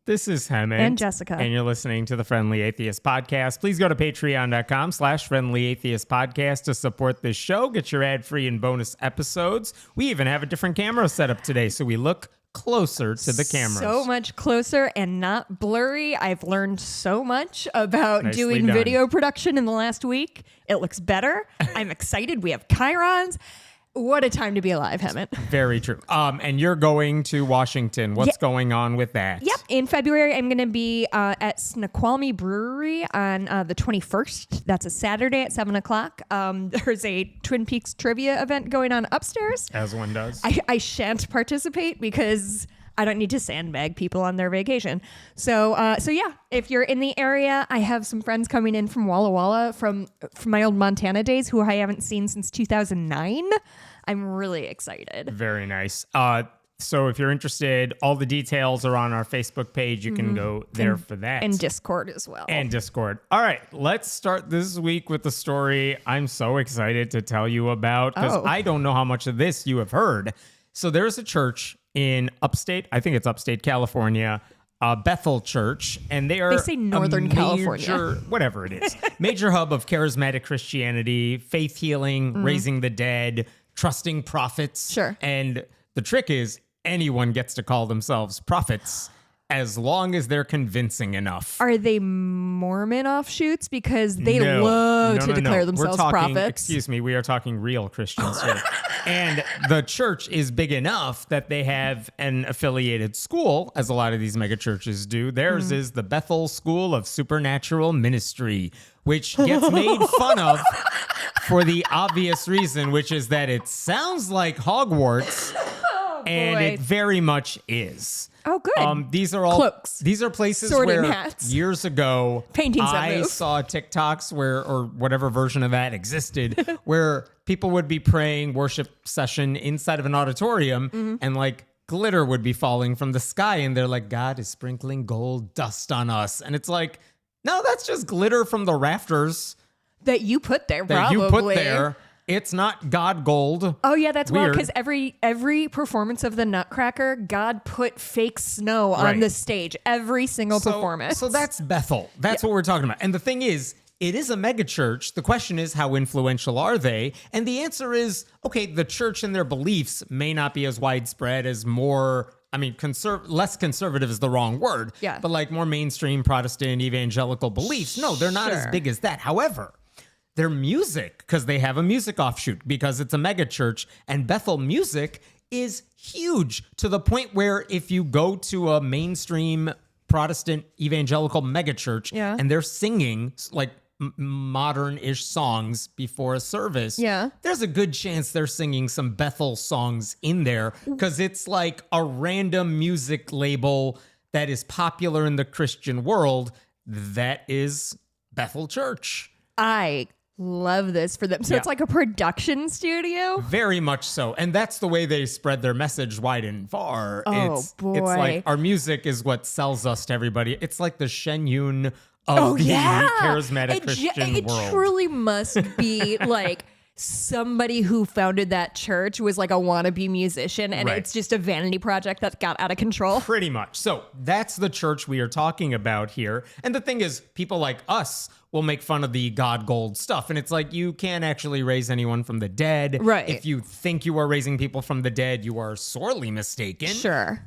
This is Hemant. And Jessica. And you're listening to the Friendly Atheist Podcast. Please go to patreon.com/Friendly Atheist Podcast to support this show. Get your ad-free and bonus episodes. We even have a different camera set up today, so we look closer to the cameras. So much closer and not blurry. I've learned so much about Nicely doing done. video production in the last week. It looks better. I'm excited. We have chyrons. What a time to be alive, Hemant. Very true. And you're going to Washington. What's going on with that? Yep. In February, I'm going to be at Snoqualmie Brewery on the 21st. That's a Saturday at 7 o'clock. There's a Twin Peaks trivia event going on upstairs. As one does. I shan't participate because I don't need to sandbag people on their vacation. So yeah, if you're in the area, I have some friends coming in from Walla Walla from my old Montana days who I haven't seen since 2009. I'm really excited. Very nice. So if you're interested, all the details are on our Facebook page. You can go there for that. And Discord as well. And Discord. All right, let's start this week with the story I'm so excited to tell you about because I don't know how much of this you have heard. So there's a church in upstate, I think it's upstate California, Bethel Church, and they say Northern California. Whatever it is, major hub of charismatic Christianity, faith healing, raising the dead, trusting prophets. Sure. And the trick is anyone gets to call themselves prophets as long as they're convincing enough. Are they Mormon offshoots? Because they love to declare themselves prophets. Excuse me, we are talking real Christians here. And the church is big enough that they have an affiliated school, as a lot of these mega churches do. Theirs is the Bethel School of Supernatural Ministry, which gets made fun of for the obvious reason, which is that it sounds like Hogwarts, and it very much is. Oh, good. These are all cloaks. These are places Sorting where hats. years ago Paintings that I move. saw TikToks or whatever version of that existed, where people would be praying worship session inside of an auditorium, and like glitter would be falling from the sky, and they're like, God is sprinkling gold dust on us, and it's like, no, that's just glitter from the rafters That you put there, that probably. you put there. It's not God gold. Oh yeah, that's wild Weird. because every performance of the Nutcracker, God put fake snow on the stage. Every single performance. So that's Bethel. That's what we're talking about. And the thing is, it is a mega church. The question is, how influential are they? And the answer is, okay, the church and their beliefs may not be as widespread as more, I mean, less conservative is the wrong word. Yeah. But like more mainstream Protestant evangelical beliefs. No, they're not as big as that. However, their music, because they have a music offshoot, because it's a mega church, and Bethel music is huge to the point where if you go to a mainstream Protestant evangelical mega church and they're singing like modern-ish songs before a service, there's a good chance they're singing some Bethel songs in there because it's like a random music label that is popular in the Christian world. That is Bethel Church. I love this for them. So it's like a production studio? Very much so. And that's the way they spread their message wide and far. Oh, boy. It's like our music is what sells us to everybody. It's like the Shen Yun of the charismatic Christian it world. It truly must be like somebody who founded that church was like a wannabe musician, and it's just a vanity project that got out of control. Pretty much. So that's the church we are talking about here. And the thing is, people like us will make fun of the God gold stuff. And it's like, you can't actually raise anyone from the dead. Right. If you think you are raising people from the dead, you are sorely mistaken. Sure.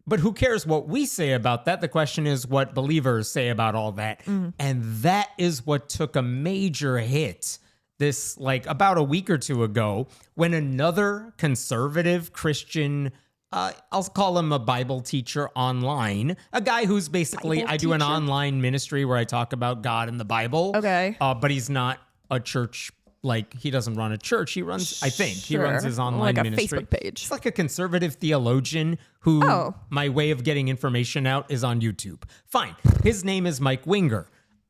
But who cares what we say about that? The question is what believers say about all that. And that is what took a major hit this, like, about a week or two ago, when another conservative Christian, I'll call him a Bible teacher online, a guy who's basically, I do an online ministry where I talk about God and the Bible. Okay. But he's not a church, like, he doesn't run a church. He runs, I think, he runs his online like a ministry. Facebook page. It's like a conservative theologian who my way of getting information out is on YouTube. Fine. His name is Mike Winger.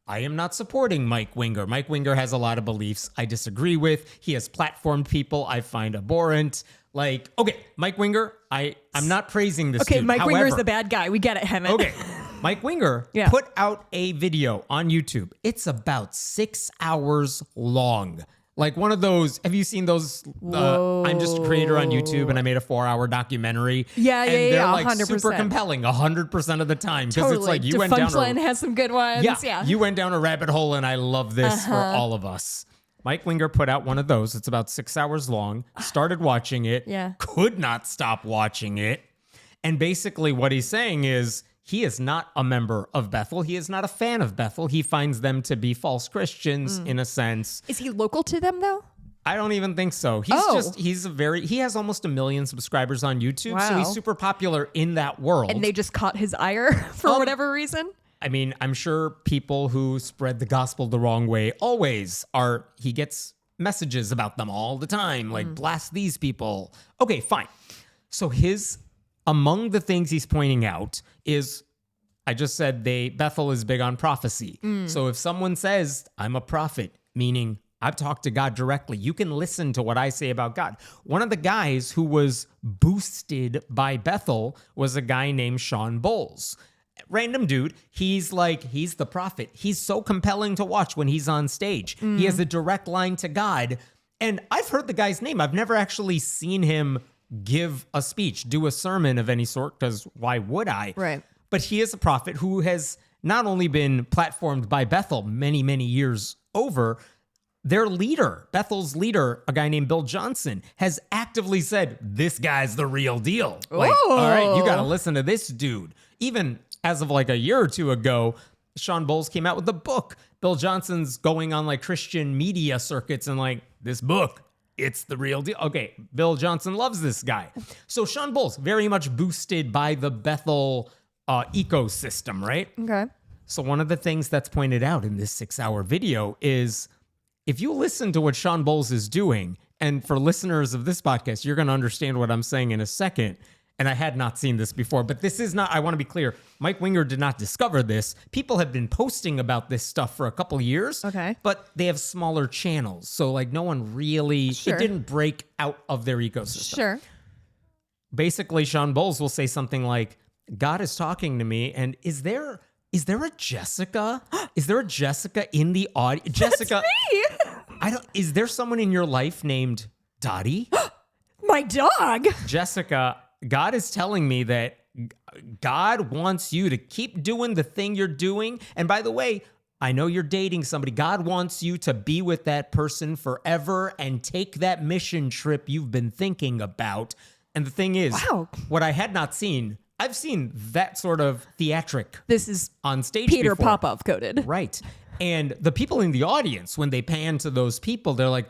I am not supporting Mike Winger. Mike Winger has a lot of beliefs I disagree with. He has platformed people I find abhorrent. Like, okay, Mike Winger, I'm not praising this dude. Mike Winger is the bad guy. We get it, Hemant. Okay, Mike Winger put out a video on YouTube. It's about 6 hours long. Like one of those, have you seen those? I'm just a creator on YouTube and I made a 4-hour documentary. Yeah, and they're like 100%. super compelling 100% of the time. Because Totally. it's like you went down Defunctland has some good ones. Yeah. you went down a rabbit hole and I love this for all of us. Mike Winger put out one of those. It's about 6 hours long. Started watching it. Yeah. Could not stop watching it. And basically what he's saying is he is not a member of Bethel. He is not a fan of Bethel. He finds them to be false Christians in a sense. Is he local to them though? I don't even think so. He has almost 1 million subscribers on YouTube. So he's super popular in that world. And they just caught his ire for whatever reason? I mean, I'm sure people who spread the gospel the wrong way he gets messages about them all the time, like blast these people. Okay, fine. So among the things he's pointing out is, I just said Bethel is big on prophecy. So if someone says, I'm a prophet, meaning I've talked to God directly, you can listen to what I say about God. One of the guys who was boosted by Bethel was a guy named Sean Bowles. Random dude. He's the prophet. He's so compelling to watch when he's on stage. He has a direct line to God. And I've heard the guy's name. I've never actually seen him give a speech, do a sermon of any sort, because why would I? Right. But he is a prophet who has not only been platformed by Bethel many, many years over, their leader, Bethel's leader, a guy named Bill Johnson, has actively said, this guy's the real deal. Like, all right, you got to listen to this dude. Even as of like a year or two ago, Sean Bowles came out with a book. Bill Johnson's going on like Christian media circuits and like, this book, it's the real deal. Okay, Bill Johnson loves this guy. So Sean Bowles, very much boosted by the Bethel ecosystem, right? Okay. So one of the things that's pointed out in this 6-hour video is, if you listen to what Sean Bowles is doing, and for listeners of this podcast, you're going to understand what I'm saying in a second. And I had not seen this before, but this is not, I want to be clear, Mike Winger did not discover this. People have been posting about this stuff for a couple of years, but they have smaller channels. So like no one really, it didn't break out of their ecosystem. Sure. Basically, Sean Bowles will say something like, God is talking to me, and is there a Jessica? Is there a Jessica in the audience? Jessica, that's me. Is there someone in your life named Dottie? My dog. Jessica, God is telling me that God wants you to keep doing the thing you're doing. And by the way, I know you're dating somebody. God wants you to be with that person forever and take that mission trip you've been thinking about. And the thing is, what I had not seen, I've seen that sort of theatric. This is on stage Peter before. Popoff coded. Right. And the people in the audience, when they pan to those people, they're like,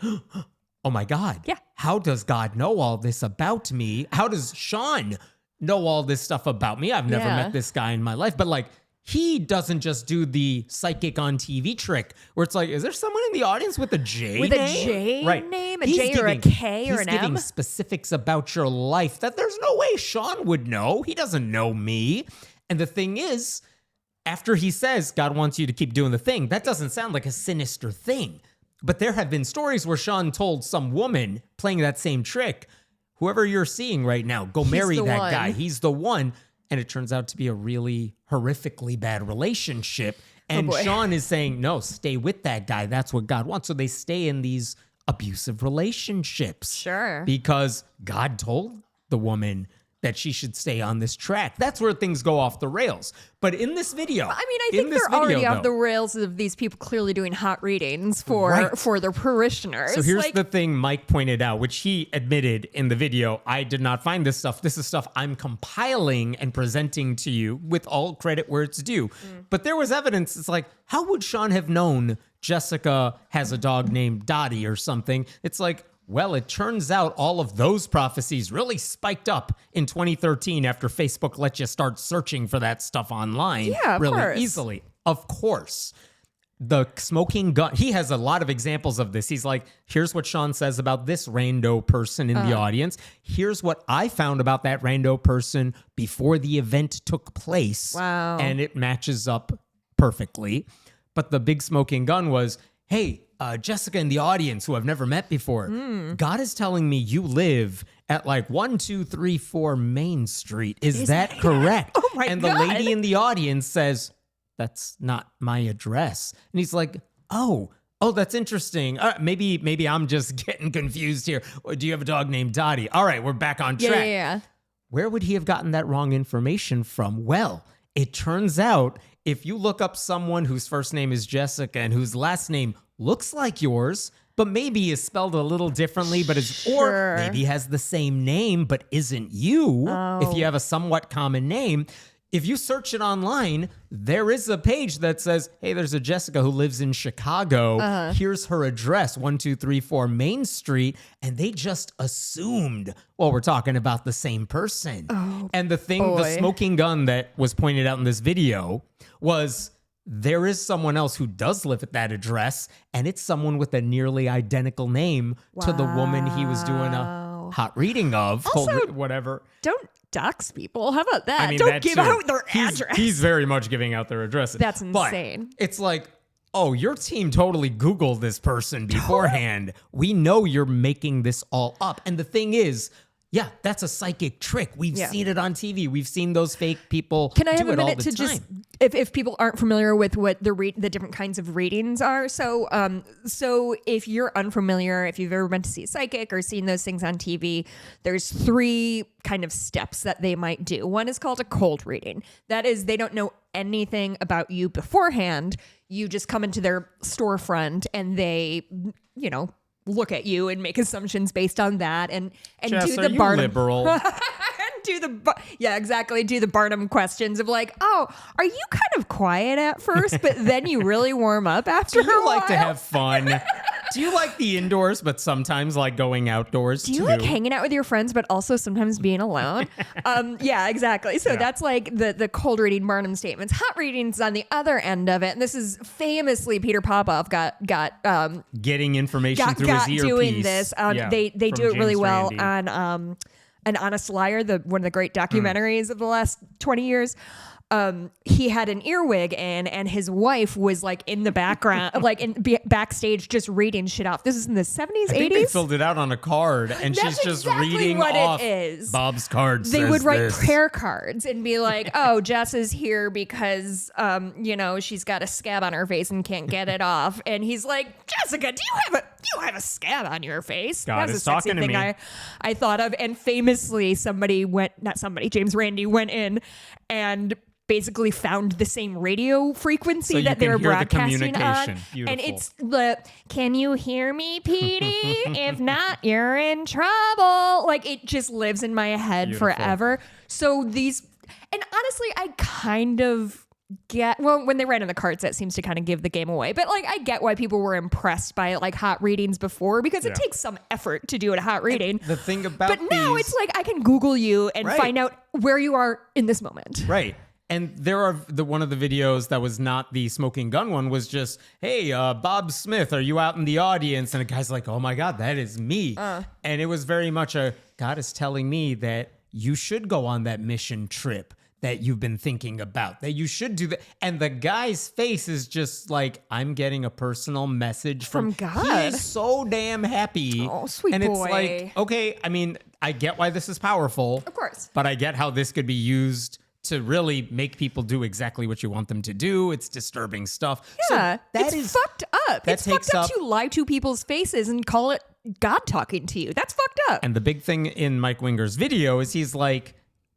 oh my God. Yeah. How does God know all this about me? How does Sean know all this stuff about me? I've never met this guy in my life. But like, he doesn't just do the psychic on TV trick where it's like, is there someone in the audience with a J with name? a J name? A He's J or a K or an M? He's giving specifics about your life that there's no way Sean would know. He doesn't know me. And the thing is, after he says God wants you to keep doing the thing, that doesn't sound like a sinister thing. But there have been stories where Sean told some woman playing that same trick, whoever you're seeing right now, go marry that guy. He's the one. And it turns out to be a really horrifically bad relationship. And Sean is saying, no, stay with that guy. That's what God wants. So they stay in these abusive relationships. Sure. Because God told the woman that she should stay on this track. That's where things go off the rails. But in this video, I mean, I think they're already off the rails of these people clearly doing hot readings for their parishioners. So here's the thing Mike pointed out, which he admitted in the video. I did not find this stuff. This is stuff I'm compiling and presenting to you with all credit where it's due. But there was evidence. It's like, how would Sean have known Jessica has a dog named Dottie or something? It's like, well, it turns out all of those prophecies really spiked up in 2013 after Facebook let you start searching for that stuff online really easily. Of course. The smoking gun, he has a lot of examples of this. He's like, here's what Sean says about this rando person in the audience. Here's what I found about that rando person before the event took place. Wow. And it matches up perfectly. But the big smoking gun was, hey, Jessica in the audience who I've never met before, God is telling me you live at like 1234 Main Street. Is that correct? Oh my God. And the lady in the audience says, that's not my address. And he's like, oh, Oh, that's interesting. Maybe I'm just getting confused here. Do you have a dog named Dottie? All right, we're back on track. Yeah. Where would he have gotten that wrong information from? Well, it turns out if you look up someone whose first name is Jessica and whose last name looks like yours, but maybe is spelled a little differently, but is, or maybe has the same name, but isn't you, if you have a somewhat common name, if you search it online, there is a page that says, hey, there's a Jessica who lives in Chicago. Here's her address, 1234 Main Street. And they just assumed, well, we're talking about the same person. And the smoking gun that was pointed out in this video was there is someone else who does live at that address, and it's someone with a nearly identical name to the woman he was doing a hot reading of. Also, whatever. Don't dox people. How about that? I mean, don't give out their address. He's very much giving out their addresses. That's insane. But it's like, oh, your team totally Googled this person beforehand. We know you're making this all up. And the thing is, yeah, that's a psychic trick. We've seen it on TV. We've seen those fake people do it all the time. Can I have a minute to just, if people aren't familiar with what the different kinds of readings are? So if you're unfamiliar, if you've ever been to see a psychic or seen those things on TV, there's 3 kind of steps that they might do. One is called a cold reading. That is, they don't know anything about you beforehand. You just come into their storefront and they, look at you and make assumptions based on that and Jess, do the are you Barnum liberal? do the Barnum questions of like, oh, are you kind of quiet at first, but then you really warm up after a while? Do you like to have fun? Do you like the indoors, but sometimes like going outdoors too? Do you like hanging out with your friends, but also sometimes being alone? Yeah, exactly. So that's like the cold reading Barnum statements. Hot readings on the other end of it. And this is famously Peter Popoff got getting information through his earpiece. Doing this. They do it really well on An Honest Liar, one of the great documentaries of the last 20 years. He had an earwig in, and his wife was like in the background, backstage, just reading shit off. This is in the 70s, 80s. I think they filled it out on a card, and she's just reading what off. It is. Bob's card. They would write prayer cards and be like, "Oh, Jess is here because, she's got a scab on her face and can't get it off." And he's like, "Jessica, do you have a scab on your face?" God is talking to me. I thought of, and famously, James Randi went in and basically found the same radio frequency that they were broadcasting on. Beautiful. And it's can you hear me, Petey? If not, you're in trouble. Like, it just lives in my head forever. So and honestly, I kind of get, when they write on the cards, that seems to kind of give the game away. But like, I get why people were impressed by like hot readings before, because it takes some effort to do a hot reading. And the thing about now it's like, I can Google you and find out where you are in this moment. Right. And there are one of the videos that was not the smoking gun one was just, hey, Bob Smith, are you out in the audience? And a guy's like, oh my God, that is me. And it was very much God is telling me that you should go on that mission trip that you've been thinking about, that you should do that. And the guy's face is just like, I'm getting a personal message from God. He is so damn happy. Oh, sweet and boy. It's like, okay, I mean, I get why this is powerful. Of course. But I get how this could be used to really make people do exactly what you want them to do. It's disturbing stuff. Yeah, so it's fucked up. It's fucked up to lie to people's faces and call it God talking to you. That's fucked up. And the big thing in Mike Winger's video is he's like,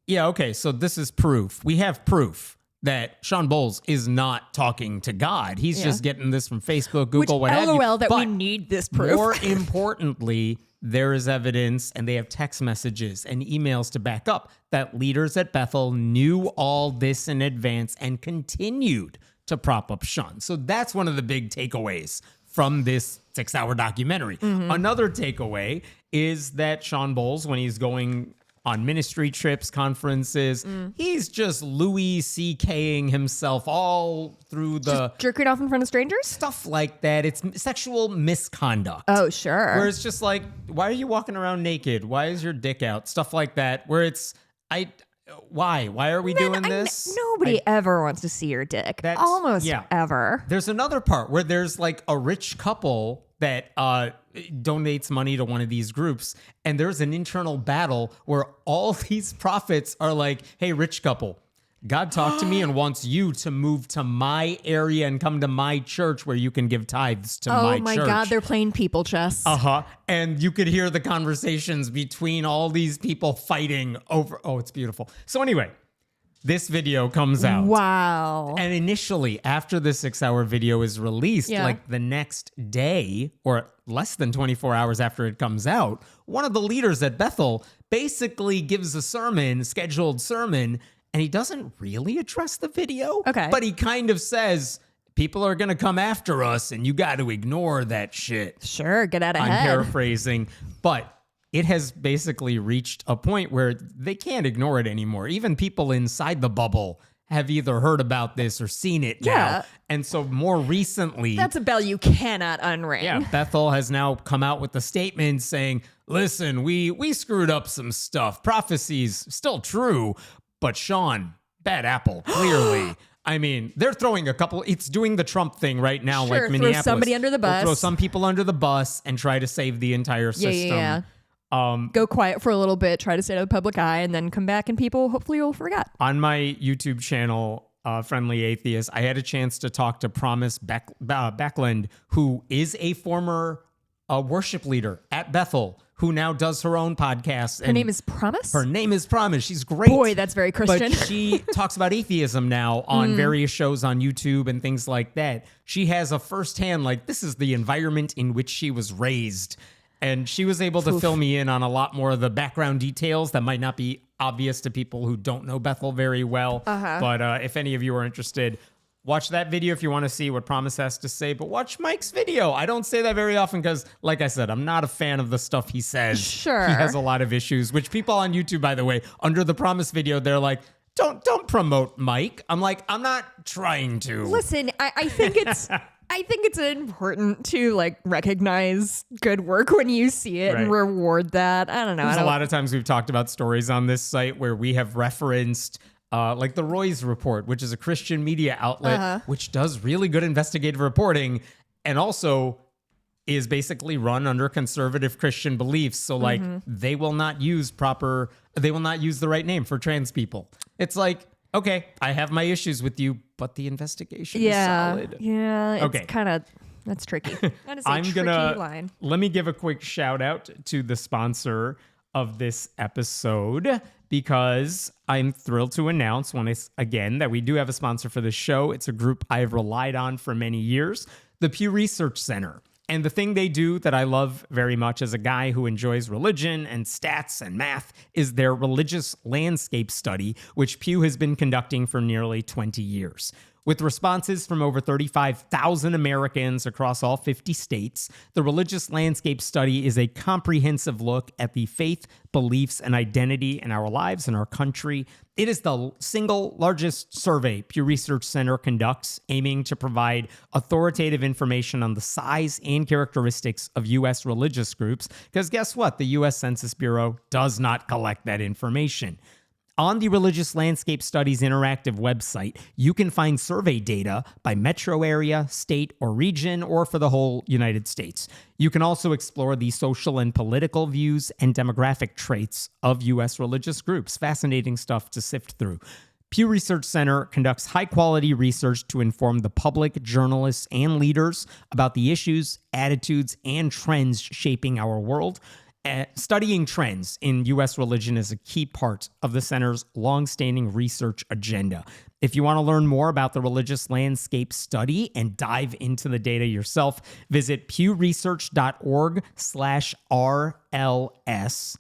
yeah, okay, so this is proof. We have proof that Sean Bowles is not talking to God. He's just getting this from Facebook, Google, what have you. LOL that we need this proof. More importantly, there is evidence, and they have text messages and emails to back up that leaders at Bethel knew all this in advance and continued to prop up Sean. So that's one of the big takeaways from this 6-hour documentary. Another takeaway is that Sean Bowles, when he's going on ministry trips, conferences, he's just Louis C.K.ing himself all through just jerking off in front of strangers? Stuff like that. It's sexual misconduct. Oh, sure. Where it's just like, why are you walking around naked? Why is your dick out? Stuff like that. Where it's, why? Why are we doing this? Nobody ever wants to see your dick. Almost ever. There's another part where there's like a rich couple that donates money to one of these groups, and there's an internal battle where all these prophets are like, hey, rich couple, God talked to me and wants you to move to my area and come to my church where you can give tithes to my church. Oh my God, they're playing people chess. And you could hear the conversations between all these people fighting over. Oh, it's beautiful. So anyway, this video comes out. Wow. And initially, after the 6-hour video is released, like the next day or less than 24 hours after it comes out, one of the leaders at Bethel basically gives a scheduled sermon, and he doesn't really address the video. Okay. But he kind of says, people are going to come after us, and you got to ignore that shit. Sure, get out I'm ahead. paraphrasing, but it has basically reached a point where they can't ignore it anymore. Even people inside the bubble have either heard about this or seen it now. And so more recently... That's a bell you cannot unring. Yeah, Bethel has now come out with a statement saying, listen, we screwed up some stuff. Prophecy's still true, but Sean, bad apple, clearly. I mean, they're throwing it's doing the Trump thing right now, like Minneapolis. Throw somebody under the bus. Throw some people under the bus and try to save the entire system. Go quiet for a little bit, try to stay out of the public eye, and then come back and people hopefully will forget. On my YouTube channel, Friendly Atheist, I had a chance to talk to Promise Backlund, who is a former worship leader at Bethel, who now does her own podcast. Her name is Promise? Her name is Promise. She's great. Boy, that's very Christian. But she talks about atheism now on various shows on YouTube and things like that. She has a firsthand, like, this is the environment in which she was raised. And she was able to fill me in on a lot more of the background details that might not be obvious to people who don't know Bethel very well. But if any of you are interested, watch that video if you want to see what Promise has to say. But watch Mike's video. I don't say that very often because, like I said, I'm not a fan of the stuff he says. Sure. He has a lot of issues, which people on YouTube, by the way, under the Promise video, they're like, don't promote Mike. I'm like, I'm not trying to. Listen, I think it's... I think it's important to like recognize good work when you see it and reward that. I don't know. There's a lot of times we've talked about stories on this site where we have referenced like the Roy's Report, which is a Christian media outlet, which does really good investigative reporting and also is basically run under conservative Christian beliefs. So like they will not use the right name for trans people. It's like, okay, I have my issues with you, but the investigation is solid. Yeah, it's kind of, that's tricky. That is a tricky line. Let me give a quick shout out to the sponsor of this episode because I'm thrilled to announce that we do have a sponsor for this show. It's a group I've relied on for many years, the Pew Research Center. And the thing they do that I love very much as a guy who enjoys religion and stats and math is their religious landscape study, which Pew has been conducting for nearly 20 years. With responses from over 35,000 Americans across all 50 states, the Religious Landscape Study is a comprehensive look at the faith, beliefs, and identity in our lives and our country. It is the single largest survey Pew Research Center conducts, aiming to provide authoritative information on the size and characteristics of U.S. religious groups, because guess what? The U.S. Census Bureau does not collect that information. On the Religious Landscape Studies interactive website, you can find survey data by metro area, state, or region, or for the whole United States. You can also explore the social and political views and demographic traits of U.S. religious groups. Fascinating stuff to sift through. Pew Research Center conducts high-quality research to inform the public, journalists, and leaders about the issues, attitudes, and trends shaping our world. Studying trends in U.S. religion is a key part of the center's longstanding research agenda. If you want to learn more about the Religious Landscape Study and dive into the data yourself, visit pewresearch.org/RLS.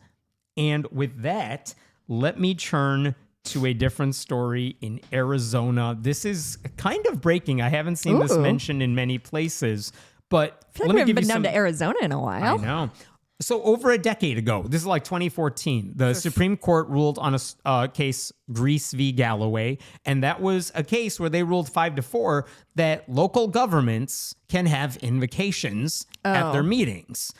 And with that, let me turn to a different story in Arizona. This is kind of breaking. I haven't seen this mentioned in many places, but I feel like we haven't been down to Arizona in a while. I know. So over a decade ago, this is like 2014, the Supreme Court ruled on a case, Grease v. Galloway, and that was a case where they ruled 5-4 that local governments can have invocations at their meetings.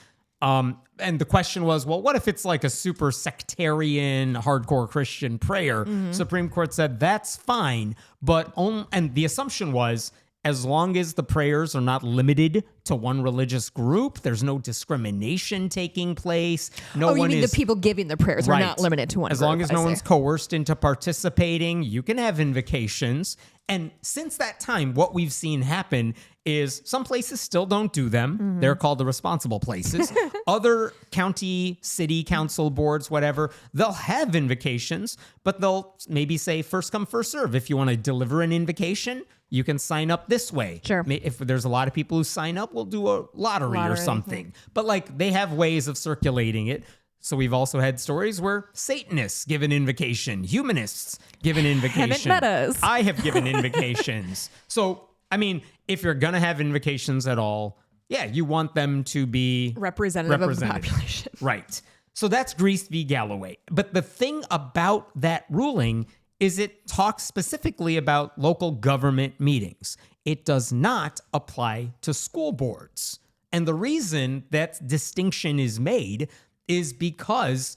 And the question was, well, what if it's like a super sectarian, hardcore Christian prayer? Supreme Court said that's fine, and the assumption was as long as the prayers are not limited to one religious group, there's no discrimination taking place. You mean the people giving the prayers are not limited to one As group, long as no one's coerced into participating, you can have invocations. And since that time, what we've seen happen is some places still don't do them. Mm-hmm. They're called the responsible places. Other county, city council boards, whatever, they'll have invocations, but they'll maybe say first come, first serve. If you want to deliver an invocation, you can sign up this way. Sure. If there's a lot of people who sign up, we'll do a lottery or something. But like they have ways of circulating it. So we've also had stories where Satanists give an invocation, humanists give an invocation. Haven't met us. I have given invocations. So, I mean, if you're going to have invocations at all, yeah, you want them to be representative of the population. Right. So that's Greiff v. Galloway. But the thing about that ruling is it talks specifically about local government meetings. It does not apply to school boards. And the reason that distinction is made is because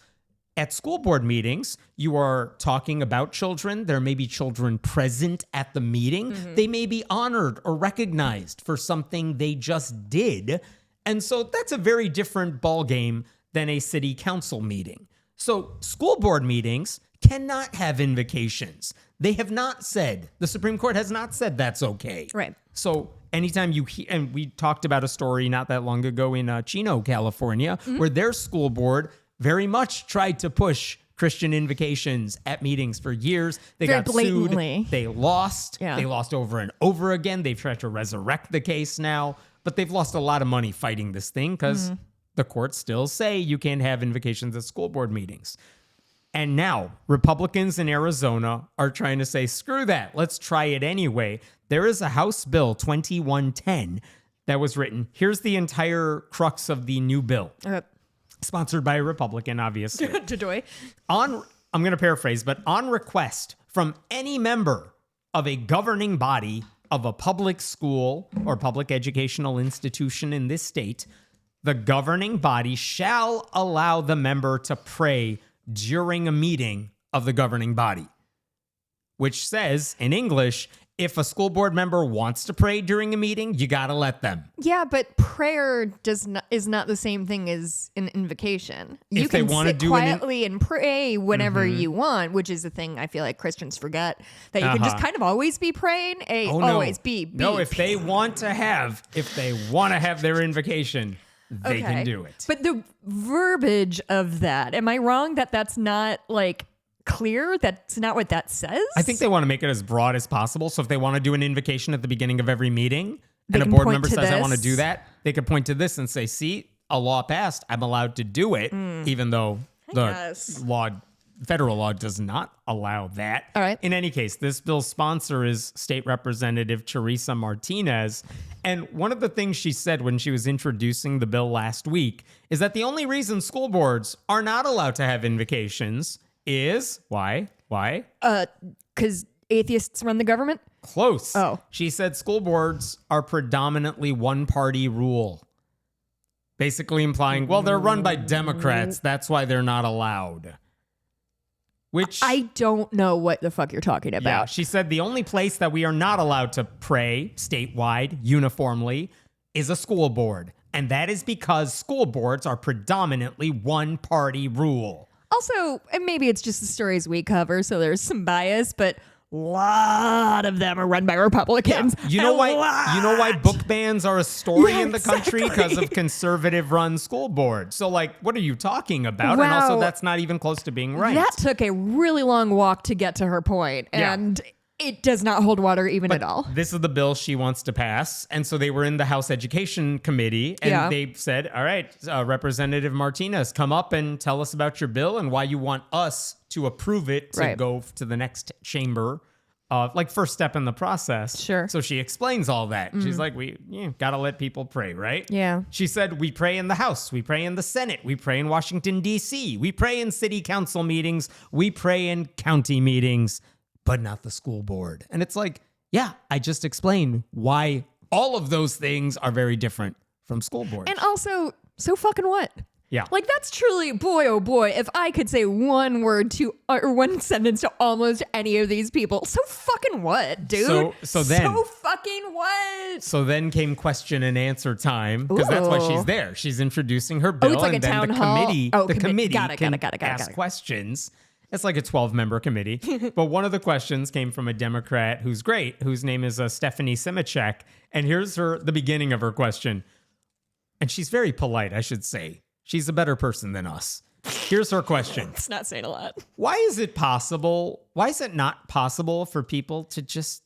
at school board meetings, you are talking about children. There may be children present at the meeting. Mm-hmm. They may be honored or recognized for something they just did. And so that's a very different ballgame than a city council meeting. So school board meetings cannot have invocations. They have not said, the Supreme Court has not said that's okay. Right. So anytime you hear, and we talked about a story not that long ago in Chino, California, where their school board very much tried to push Christian invocations at meetings for years. They very got blatantly sued. They lost. Yeah. They lost over and over again. They've tried to resurrect the case now, but they've lost a lot of money fighting this thing because the courts still say you can't have invocations at school board meetings. And now Republicans in Arizona are trying to say, screw that. Let's try it anyway. There is a House Bill 2110 that was written. Here's the entire crux of the new bill. Sponsored by a Republican, obviously. I'm going to paraphrase, but on request from any member of a governing body of a public school or public educational institution in this state, the governing body shall allow the member to pray during a meeting of the governing body, which says in English, if a school board member wants to pray during a meeting, you got to let them. Yeah, but prayer is not the same thing as an invocation. If you can they want sit to do quietly and pray whenever you want, which is the thing I feel like Christians forget, that you can just kind of always be praying. Always be. No, if they want to have their invocation, they can do it. But the verbiage of that, am I wrong that that's not like clear? That's not what that says? I think they want to make it as broad as possible. So if they want to do an invocation at the beginning of every meeting and a board member says, I want to do that, they could point to this and say, see, a law passed. I'm allowed to do it, even though federal law does not allow that. All right. In any case, this bill's sponsor is State Representative Teresa Martinez. And one of the things she said when she was introducing the bill last week is that the only reason school boards are not allowed to have invocations is why? Because atheists run the government? Close. Oh. She said school boards are predominantly one-party rule. Basically implying, well, they're run by Democrats. That's why they're not allowed. Which I don't know what the fuck you're talking about. Yeah, she said the only place that we are not allowed to pray statewide uniformly is a school board. And that is because school boards are predominantly one-party rule. Also, and maybe it's just the stories we cover, so there's some bias, but a lot of them are run by Republicans. Yeah. You know why book bans are a story in the country? Because of conservative-run school boards. So, like, what are you talking about? Wow. And also, that's not even close to being right. That took a really long walk to get to her point, and it does not hold water even at all. This is the bill she wants to pass. And so they were in the House Education Committee, and they said, all right, Representative Martinez, come up and tell us about your bill and why you want us to approve it to go to the next chamber. First step in the process. Sure. So she explains all that. She's like, we got to let people pray, right? Yeah. She said, we pray in the House. We pray in the Senate. We pray in Washington, D.C. We pray in city council meetings. We pray in county meetings, but not the school board. And it's like, yeah, I just explained why all of those things are very different from school boards. And also, so fucking what? Yeah. Like, that's truly, boy, oh boy, if I could say one word to, or one sentence to almost any of these people. So fucking what, dude? So then. So fucking what? So then came question and answer time, because that's why she's there. She's introducing her bill, it's like and a then town the hall. committee, Oh, the commi- committee got it, can got it. ask questions. It's like a 12-member committee. But one of the questions came from a Democrat who's great, whose name is Stephanie Simicek. And here's the beginning of her question. And she's very polite, I should say. She's a better person than us. Here's her question. It's not saying a lot. Why is it not possible for people to just,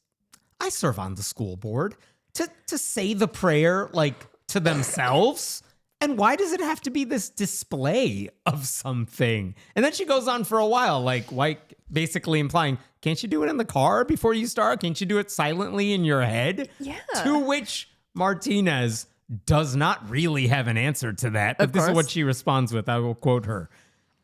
I serve on the school board, to say the prayer like to themselves? And why does it have to be this display of something? And then she goes on for a while, like basically implying, can't you do it in the car before you start? Can't you do it silently in your head? Yeah. To which Martinez does not really have an answer to that. But this is what she responds with. I will quote her.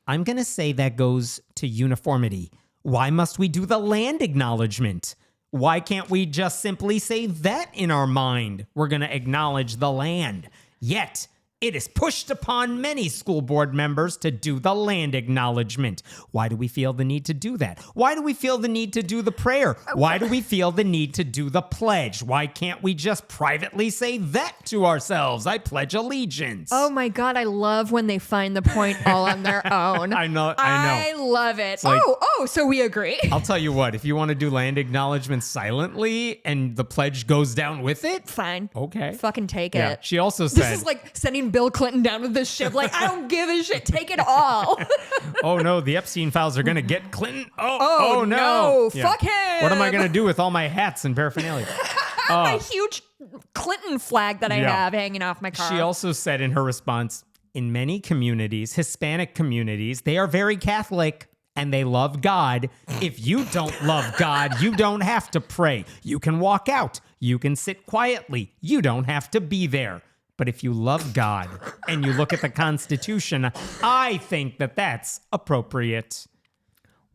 I'm going to say that goes to uniformity. Why must we do the land acknowledgement? Why can't we just simply say that in our mind? We're going to acknowledge the land. Yet, it is pushed upon many school board members to do the land acknowledgement. Why do we feel the need to do that? Why do we feel the need to do the prayer? Why do we feel the need to do the pledge? Why can't we just privately say that to ourselves? I pledge allegiance. Oh my God, I love when they find the point all on their own. I know. I love it. like- So we agree. I'll tell you what, if you want to do land acknowledgement silently and the pledge goes down with it, Fine. okay. Fucking take Yeah. it. She also said, This is like sending Bill Clinton down with this ship. Like, I don't give a shit. Take it all. oh no, the Epstein files are going to get Clinton. Oh no. Yeah. Fuck him. What am I going to do with all my hats and paraphernalia? My huge Clinton flag that I have hanging off my car. She also said in her response, in many communities, Hispanic communities, they are very Catholic and they love God. If you don't love God, you don't have to pray. You can walk out. You can sit quietly. You don't have to be there. But if you love God and you look at the Constitution, I think that that's appropriate.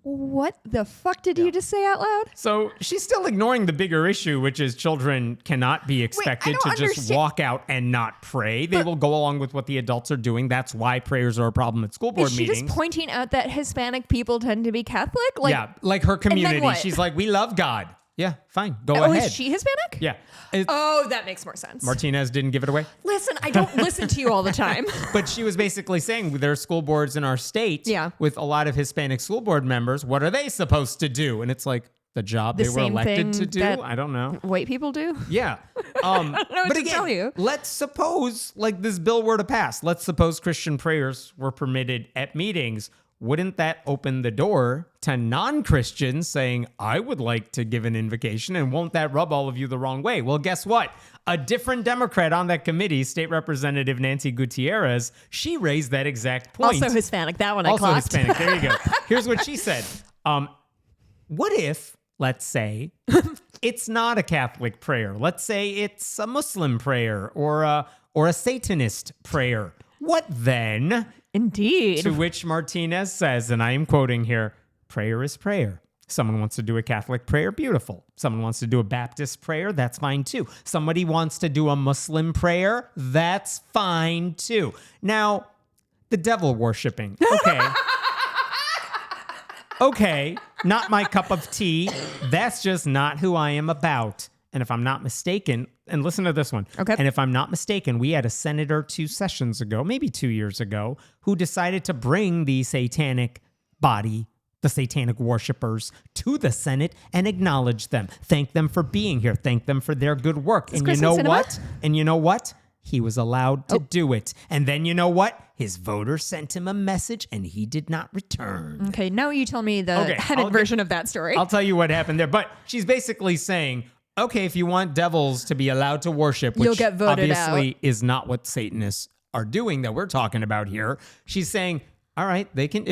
What the fuck did you just say out loud? So she's still ignoring the bigger issue, which is children cannot be expected to just walk out and not pray. They will go along with what the adults are doing. That's why prayers are a problem at school board Is she meetings. just pointing out that Hispanic people tend to be Catholic? Like, yeah, like her community. what? She's like, we love God. Yeah, fine. Go oh, ahead. is she Hispanic? Yeah. Oh, that makes more sense. Martinez didn't give it away. Listen, I don't listen to you all the time. But she was basically saying there are school boards in our state with a lot of Hispanic school board members. What are they supposed to do? And it's like the job The they were same elected to thing do. that I don't know. White people do? Yeah. But again, tell you. let's suppose like this bill were to pass. Let's suppose Christian prayers were permitted at meetings. Wouldn't that open the door to non-Christians saying, I would like to give an invocation, and won't that rub all of you the wrong way? Well, guess what? A different Democrat on that committee, State Representative Nancy Gutierrez, she raised that exact point. Also Hispanic. That one I Also clocked. Hispanic. There you go. Here's what she said. What if, let's say, it's not a Catholic prayer? Let's say it's a Muslim prayer or a Satanist prayer. What then? Indeed. To which Martinez says, and I am quoting here, prayer is prayer. Someone wants to do a Catholic prayer, beautiful. Someone wants to do a Baptist prayer, that's fine too. Somebody wants to do a Muslim prayer, that's fine too. Now, the devil worshiping, okay. Okay, not my cup of tea. That's just not who I am about. And if I'm not mistaken, and listen to this one. Okay. And if I'm not mistaken, we had a senator 2 sessions ago, maybe 2 years ago, who decided to bring the satanic body, the satanic worshipers, to the Senate and acknowledge them. Thank them for being here. Thank them for their good work. And you know what? And you know what? He was allowed to do it. And then you know what? His voters sent him a message and he did not return. Okay, now you tell me the headed version of that story. I'll tell you what happened there. But she's basically saying, okay, if you want devils to be allowed to worship, which you'll get voted obviously out. is not what Satanists are doing that we're talking about here. She's saying, all right, they can.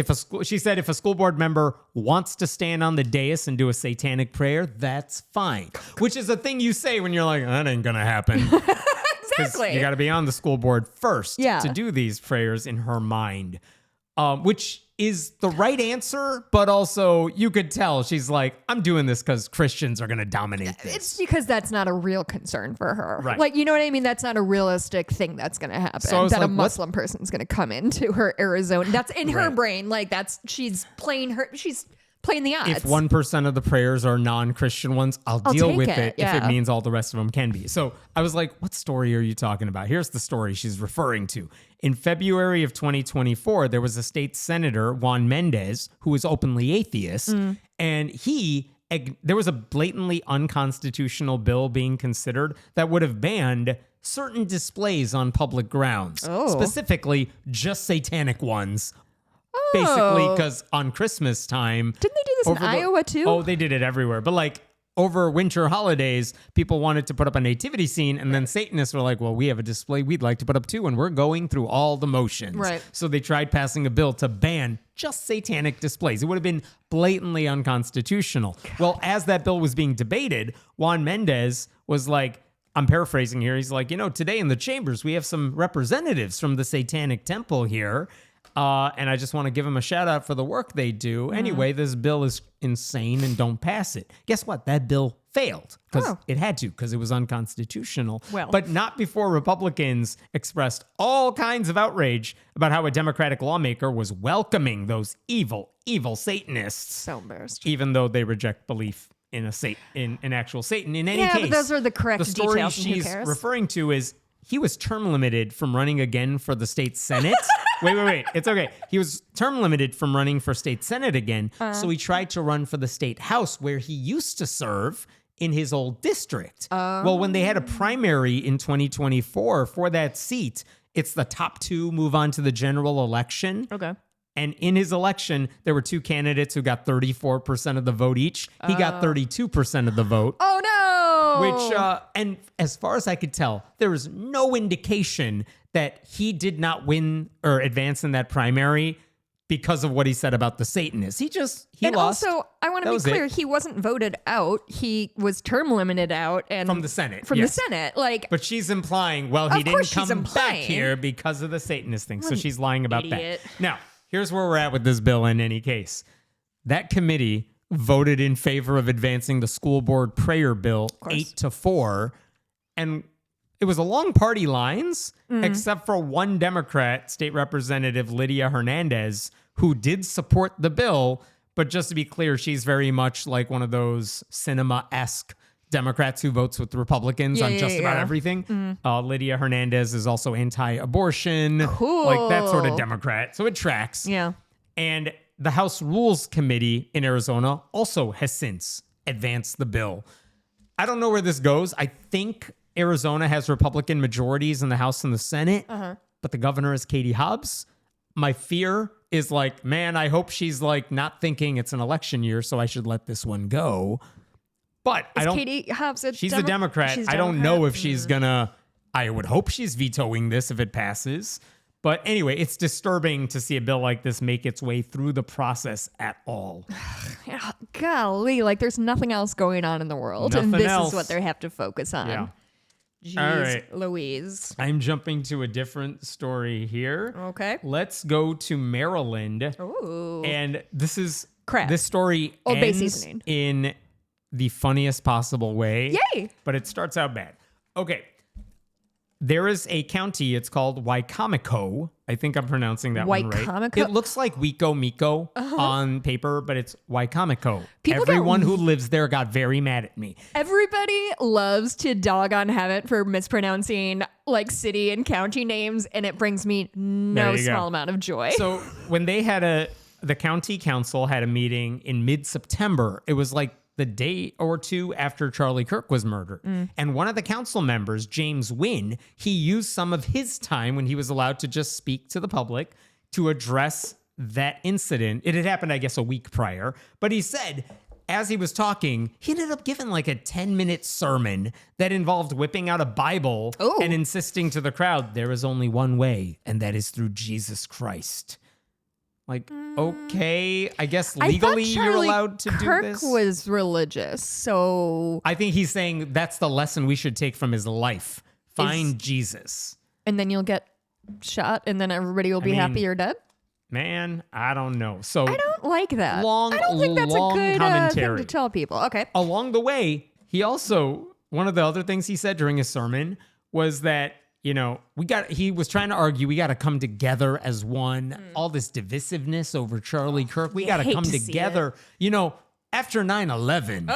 She said, if a school board member wants to stand on the dais and do a satanic prayer, that's fine. Which is a thing you say when you're like, that ain't gonna happen. Exactly. You got to be on the school board first Yeah. to do these prayers in her mind, which is the right answer, but also you could tell she's like, I'm doing this because Christians are going to dominate this. It's because that's not a real concern for her. Right. Like, you know what I mean? That's not a realistic thing that's going to happen. So that like, a Muslim person's going to come into her Arizona. That's in her Right. brain. Like, she's playing the odds. If 1% of the prayers are non-Christian ones, I'll deal take with it, it if yeah. it means all the rest of them can be. So I was like, what story are you talking about? Here's the story she's referring to. In February of 2024, there was a state senator, Juan Mendez, who was openly atheist, and there was a blatantly unconstitutional bill being considered that would have banned certain displays on public grounds, specifically just satanic ones. Basically, because on Christmas time... Didn't they do this in Iowa, too? Oh, they did it everywhere. But like over winter holidays, people wanted to put up a nativity scene, and then Satanists were like, well, we have a display we'd like to put up too, and we're going through all the motions. Right. So they tried passing a bill to ban just satanic displays. It would have been blatantly unconstitutional. Well, as that bill was being debated, Juan Mendez was like, I'm paraphrasing here, he's like, today in the chambers, we have some representatives from the Satanic Temple here. And I just want to give them a shout out for the work they do. Anyway, this bill is insane and don't pass it. Guess what? That bill failed because it had to, because it was unconstitutional. Well. But not before Republicans expressed all kinds of outrage about how a Democratic lawmaker was welcoming those evil, evil Satanists. So embarrassed. Even though they reject belief in an actual Satan. In any Yeah, case, but those are the correct story details, and who she's cares? referring to is he was term limited from running again for the state Senate. Wait. It's okay. He was term limited from running for state Senate again. So he tried to run for the state House where he used to serve in his old district. Well, when they had a primary in 2024 for that seat, it's the top two move on to the general election. Okay. And in his election, there were two candidates who got 34% of the vote each. He got 32% of the vote. Oh, no. Which, and as far as I could tell, there was no indication that he did not win or advance in that primary because of what he said about the Satanists. He and lost. Also, I want to be clear, he wasn't voted out. He was term limited out. And From the Senate. From yes. the Senate. Like, But she's implying, well, he Of course didn't she's come back implying. here because of the Satanist thing. So she's lying about idiot. that. Now, here's where we're at with this bill in any case. That committee voted in favor of advancing the school board prayer bill 8-4. And it was along party lines, except for one Democrat, State Representative Lydia Hernandez, who did support the bill. But just to be clear, she's very much like one of those cinema-esque Democrats who votes with Republicans on just about everything. Lydia Hernandez is also anti-abortion, Cool. like that sort of Democrat. So it tracks. yeah. And the House Rules Committee in Arizona also has since advanced the bill. I don't know where this goes. I think Arizona has Republican majorities in the House and the Senate, but the governor is Katie Hobbs. My fear is like, man, I hope she's like not thinking it's an election year, so I should let this one go. But I don't. Katie Hobbs She's a Democrat. She's I don't know if she's gonna. I would hope she's vetoing this if it passes. But anyway, it's disturbing to see a bill like this make its way through the process at all. Yeah, golly, like there's nothing else going on in the world, and Nothing this else. is what they have to focus on. Yeah. Jeez, All right. Louise. I'm jumping to a different story here. Okay. Let's go to Maryland. Ooh. And this is Crap. This story Old Bay ends seasoning. in the funniest possible way. Yay. But it starts out bad. Okay. There is a county, it's called Wicomico. I think I'm pronouncing that one right. Wicomico? It looks like Wico Mico on paper, but it's Wicomico. People get- Everyone who lives there got very mad at me. Everybody loves to dog on Hemet for mispronouncing like city and county names, and it brings me no There you go. small amount of joy. So when they had the county council had a meeting in mid-September, it was like the day or two after Charlie Kirk was murdered. And one of the council members, James Wynn, he used some of his time when he was allowed to just speak to the public to address that incident. It had happened, I guess, a week prior. But he said, as he was talking, he ended up giving like a 10-minute sermon that involved whipping out a Bible and insisting to the crowd, there is only one way, and that is through Jesus Christ. Like, okay, I guess legally you're allowed to Kirk do this. was religious, so I think he's saying that's the lesson we should take from his life. Find Jesus. and then you'll get shot, and then everybody will be mean, happy you're dead. man, I don't know. So I don't like that. I don't think that's a long good commentary. thing to tell people. Okay. Along the way, he also, one of the other things he said during his sermon was that, he was trying to argue we got to come together as one. All this divisiveness over Charlie Kirk, we got to come together. After 9/11,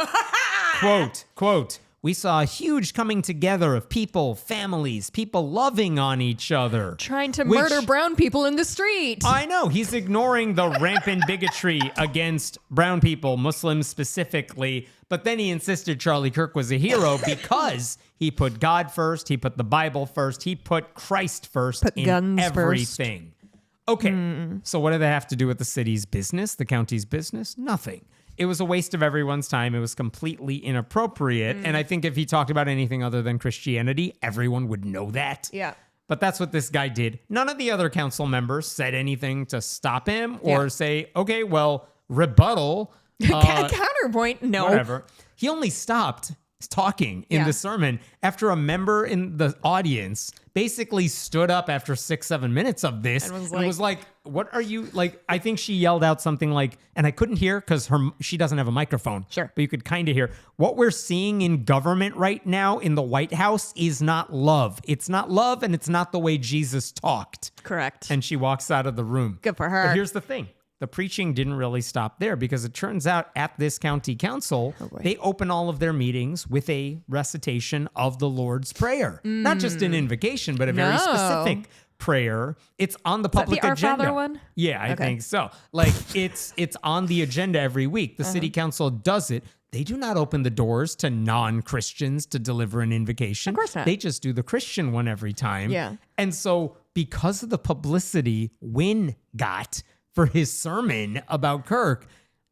quote, we saw a huge coming together of people, families, people loving on each other. Trying to murder brown people in the street. I know. He's ignoring the rampant bigotry against brown people, Muslims specifically. But then he insisted Charlie Kirk was a hero because he put God first. He put the Bible first. He put Christ first in guns everything. First. Okay. So what did that have to do with the city's business, the county's business? Nothing. It was a waste of everyone's time. It was completely inappropriate. And I think if he talked about anything other than Christianity, everyone would know that. Yeah. But that's what this guy did. None of the other council members said anything to stop him or say, okay, well, rebuttal. Counterpoint, no. Whatever. He only stopped talking in the sermon after a member in the audience basically stood up after 6-7 minutes of this and was like, what are you like? I think she yelled out something like, and I couldn't hear because she doesn't have a microphone. Sure. But you could kind of hear what we're seeing in government right now in the White House is not love. It's not love, and it's not the way Jesus talked. Correct. And she walks out of the room. Good for her. But here's the thing. The preaching didn't really stop there because it turns out at this county council, they open all of their meetings with a recitation of the Lord's Prayer. Not just an invocation, but a very specific prayer. It's on the public the Our agenda. Father one? Yeah, I think so. Like it's on the agenda every week. The city council does it. They do not open the doors to non-Christians to deliver an invocation. Of course not. They just do the Christian one every time. Yeah. And so because of the publicity Wynn got for his sermon about Kirk,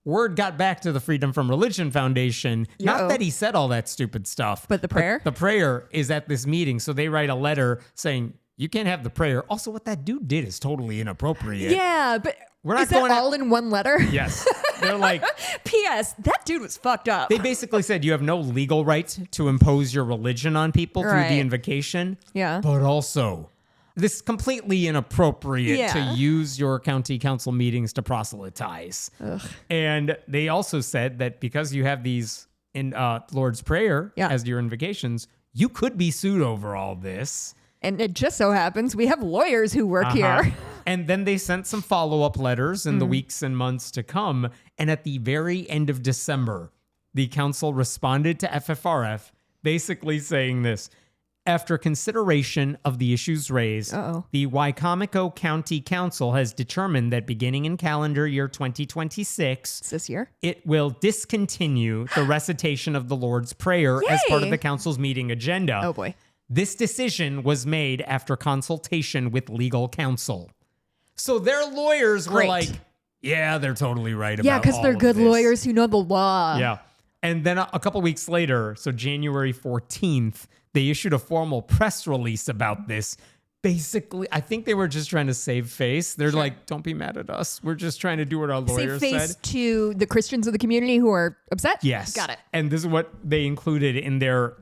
word got back to the Freedom from Religion Foundation. Not that he said all that stupid stuff. But the prayer? The prayer is at this meeting. So they write a letter saying, you can't have the prayer. Also, what that dude did is totally inappropriate. Yeah, but We're not is that going all in one letter? Yes. They're like, P.S. That dude was fucked up. they basically said you have no legal right to impose your religion on people through the invocation. Yeah. But also, this is completely inappropriate to use your county council meetings to proselytize. And they also said that because you have these in Lord's Prayer as your invocations, you could be sued over all this. And it just so happens we have lawyers who work here. And then they sent some follow-up letters in the weeks and months to come. And at the very end of December, the council responded to FFRF basically saying this. After consideration of the issues raised, the Wicomico County Council has determined that beginning in calendar year 2026, this year, it will discontinue the recitation of the Lord's Prayer as part of the council's meeting agenda. Oh boy. This decision was made after consultation with legal counsel. So their lawyers were like, yeah, they're totally right about all of this. Yeah, because they're good lawyers who know the law. Yeah. And then a couple weeks later, so January 14th, they issued a formal press release about this. Basically, I think they were just trying to save face. They're like, don't be mad at us. We're just trying to do what our lawyers Save face said. to the Christians of the community who are upset? Yes. Got it. And this is what they included in their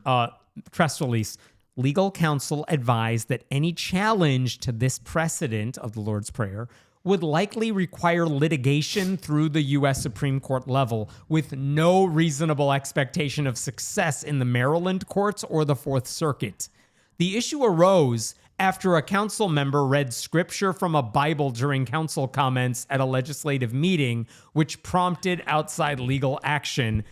press release. Legal counsel advised that any challenge to this precedent of the Lord's Prayer would likely require litigation through the U.S. Supreme Court level with no reasonable expectation of success in the Maryland courts or the Fourth Circuit. The issue arose after a council member read scripture from a Bible during council comments at a legislative meeting, which prompted outside legal action.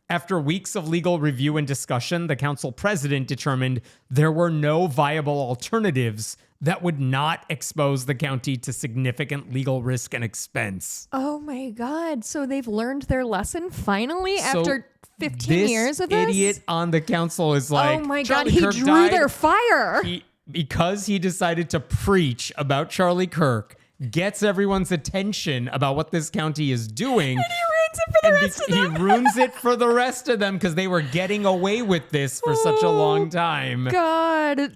After weeks of legal review and discussion, the council president determined there were no viable alternatives that would not expose the county to significant legal risk and expense. Oh my God. So they've learned their lesson finally after 15 this years of this? idiot on the council is like, oh my God, Charlie he Kirk drew died. their fire. Because he decided to preach about Charlie Kirk, gets everyone's attention about what this county is doing. He ruins it for the rest of them because they were getting away with this for such a long time. God,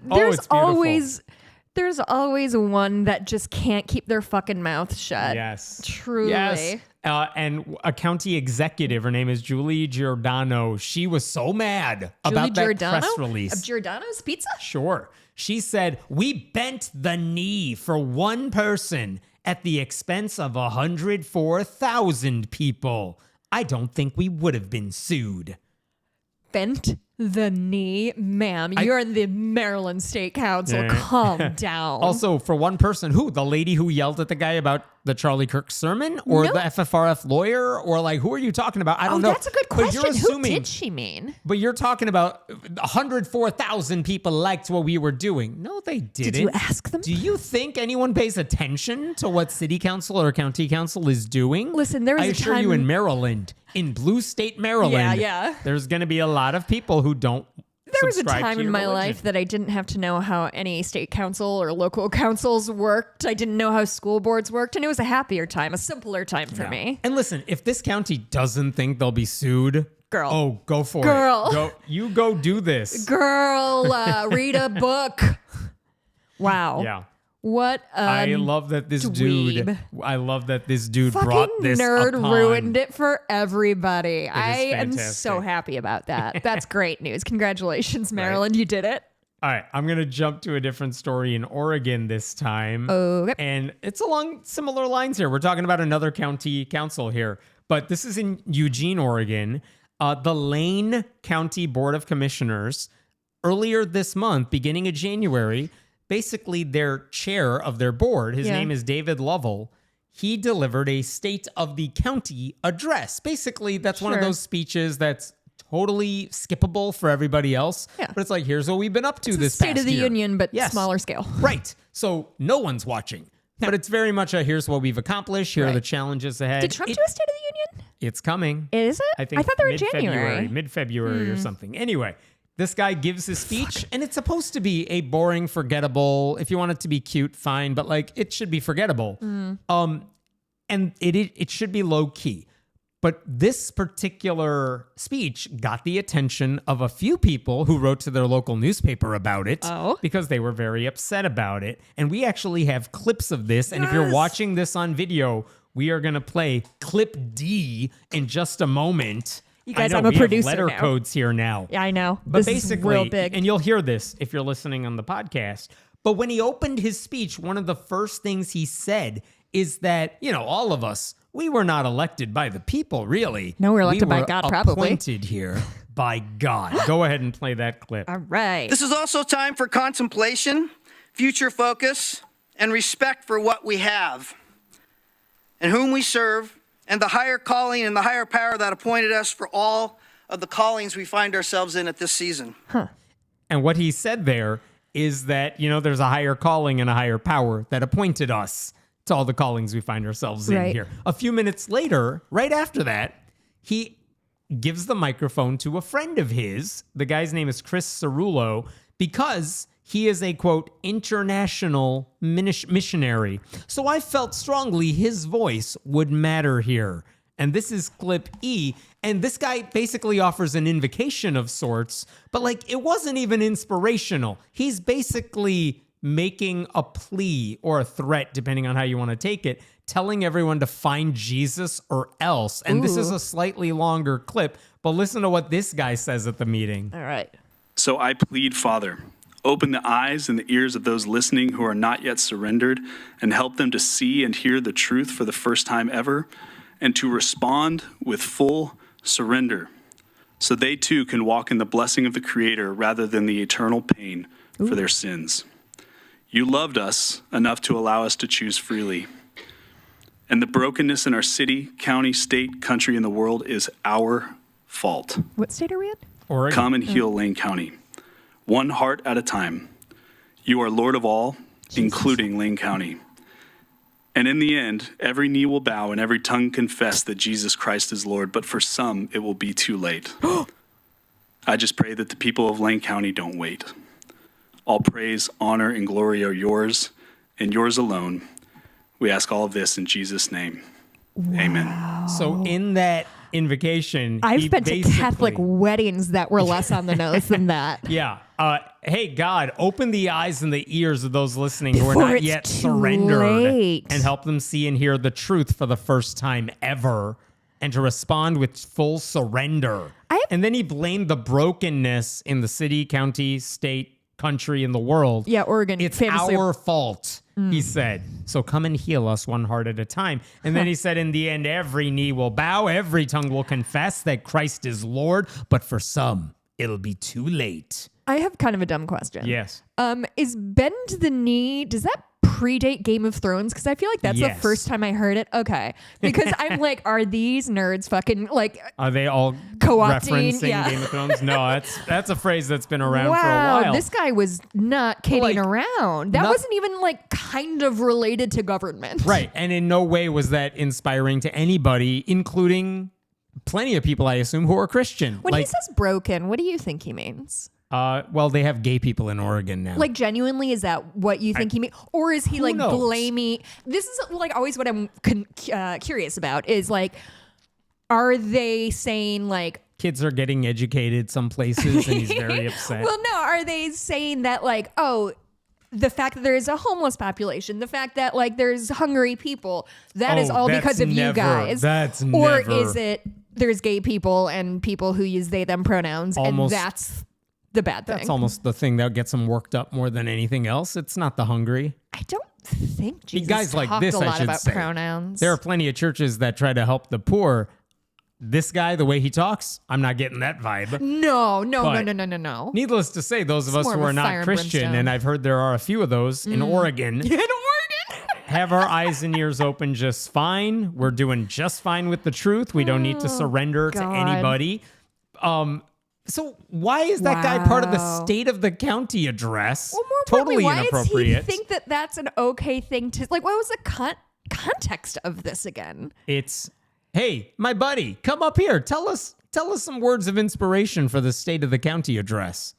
there's always one that just can't keep their fucking mouth shut. Yes. Truly. Yes. And a county executive, her name is Julie Giordano. She was so mad about that press release. Of Giordano's Pizza? Sure. She said, we bent the knee for one person at the expense of 104,000 people. I don't think we would have been sued. Bent the knee? Ma'am, you're in the Maryland State Council. Calm down. Also, for one person, who? The lady who yelled at the guy about the Charlie Kirk sermon? Or the FFRF lawyer? Or like, who are you talking about? I don't know. That's a good question. But you're assuming, who did she mean? But you're talking about 104,000 people liked what we were doing. No, they didn't. Did you ask them? Do you think anyone pays attention to what city council or county council is doing? Listen, there was I a assure time... you in Maryland, in blue state Maryland, there's going to be a lot of people who don't There was a subscribe time to in your my religion. life that I didn't have to know how any state council or local councils worked. I didn't know how school boards worked, and it was a happier time, a simpler time for me. And listen, if this county doesn't think they'll be sued, Girl. oh, go for Girl. it. You go do this. Girl, read a book. Wow. Yeah. What a I love that this dweeb. dude. I love that this dude fucking brought this nerd upon. ruined it for everybody. I am fantastic. so happy about that. That's great news. Congratulations, Maryland. You did it. All right, I'm going to jump to a different story in Oregon this time. Okay. And it's along similar lines here. We're talking about another county council here, but this is in Eugene, Oregon. The Lane County Board of Commissioners, earlier this month, beginning of January, basically their chair of their board, his name is David Lovell, he delivered a state of the county address. Basically, that's one of those speeches that's totally skippable for everybody else. Yeah. But it's like, here's what we've been up to It's this a State past of the year. Union, but smaller scale. Right. So no one's watching. But it's very much a here's what we've accomplished. Here are the challenges ahead. Did Trump do a State of the Union? It's coming. Is it? I think I thought they were in January. Mid-February or something. Anyway, this guy gives his speech, and it's supposed to be a boring, forgettable. If you want it to be cute, fine, but like it should be forgettable. And it should be low key. But this particular speech got the attention of a few people who wrote to their local newspaper about it because they were very upset about it. And we actually have clips of this. And if you're watching this on video, we are going to play clip D in just a moment. You guys, I know, I'm a we producer have letter now. codes here now. Yeah, I know. But this basically, is real big. and you'll hear this if you're listening on the podcast. But when he opened his speech, one of the first things he said is that, all of us, we were not elected by the people, really. No, we're elected by God, probably. Appointed here by God. Go ahead and play that clip. All right. This is also time for contemplation, future focus, and respect for what we have and whom we serve, and the higher calling and the higher power that appointed us for all of the callings we find ourselves in at this season. And what he said there is that, there's a higher calling and a higher power that appointed us to all the callings we find ourselves in here. A few minutes later, right after that, he gives the microphone to a friend of his. The guy's name is Chris Cerullo, because he is a, quote, international missionary. So I felt strongly his voice would matter here. And this is clip E. And this guy basically offers an invocation of sorts, but it wasn't even inspirational. He's basically making a plea or a threat, depending on how you want to take it, telling everyone to find Jesus or else. And this is a slightly longer clip, but listen to what this guy says at the meeting. All right. So I plead, Father, open the eyes and the ears of those listening who are not yet surrendered, and help them to see and hear the truth for the first time ever, and to respond with full surrender, so they too can walk in the blessing of the Creator rather than the eternal pain for their sins. You loved us enough to allow us to choose freely. And the brokenness in our city, county, state, country, and the world is our fault. What state are we in? Oregon. Come and heal Lane County, one heart at a time. You are Lord of all, including Lane County. And in the end, every knee will bow and every tongue confess that Jesus Christ is Lord, but for some, it will be too late. I just pray that the people of Lane County don't wait. All praise, honor, and glory are yours, and yours alone. We ask all of this in Jesus' name. Amen. So in that invocation, I've he been to basically- Catholic weddings that were less on the nose than that. Yeah. Hey, God, open the eyes and the ears of those listening who are Before not it's yet too surrendered, late. and help them see and hear the truth for the first time ever, and to respond with full surrender. And then he blamed the brokenness in the city, county, state, country in the world. Yeah, Oregon. It's famously- our fault, he said. So come and heal us one heart at a time. And then he said, in the end, every knee will bow, every tongue will confess that Christ is Lord. But for some, it'll be too late. I have kind of a dumb question. Yes. Is bend the knee, does that predate Game of Thrones? Because I feel like that's the Yes. first time I heard it. Okay. Because I'm like, are these nerds fucking like Are they all Co-opting, referencing yeah. Game of Thrones? No, that's a phrase that's been around for a wow, while. this guy was not kidding Like, around. That not- wasn't even like kind of related to government. Right. And in no way was that inspiring to anybody, including plenty of people, I assume, who are Christian. When he says broken, what do you think he means? Well, they have gay people in Oregon now. Like, genuinely, is that what you think he means? Or is he like knows? blaming? This is like always what I'm curious about is like, are they saying like, kids are getting educated some places and he's very upset. well, no, are they saying that like, oh, the fact that there is a homeless population, the fact that like there's hungry people, that is all that's because of you never- guys? that's or never- is it there's gay people and people who use they them pronouns Almost- and that's the bad thing? That's almost the thing that gets them worked up more than anything else. It's not the hungry. I don't think Jesus guys like talked this, a I lot should about say. pronouns. There are plenty of churches that try to help the poor. This guy, the way he talks, I'm not getting that vibe. no. Needless to say, those of us more who of a are fire not and Christian, brimstone. and I've heard there are a few of those in Oregon, In Oregon. have our eyes and ears open just fine. We're doing just fine with the truth. We don't need to surrender to God. anybody. So why is that guy part of the Wow. state of the county address? Well, more Totally importantly, why inappropriate. does he think that that's an okay thing to like? What was the context of this again? It's, hey, my buddy, come up here. Tell us some words of inspiration for the state of the county address.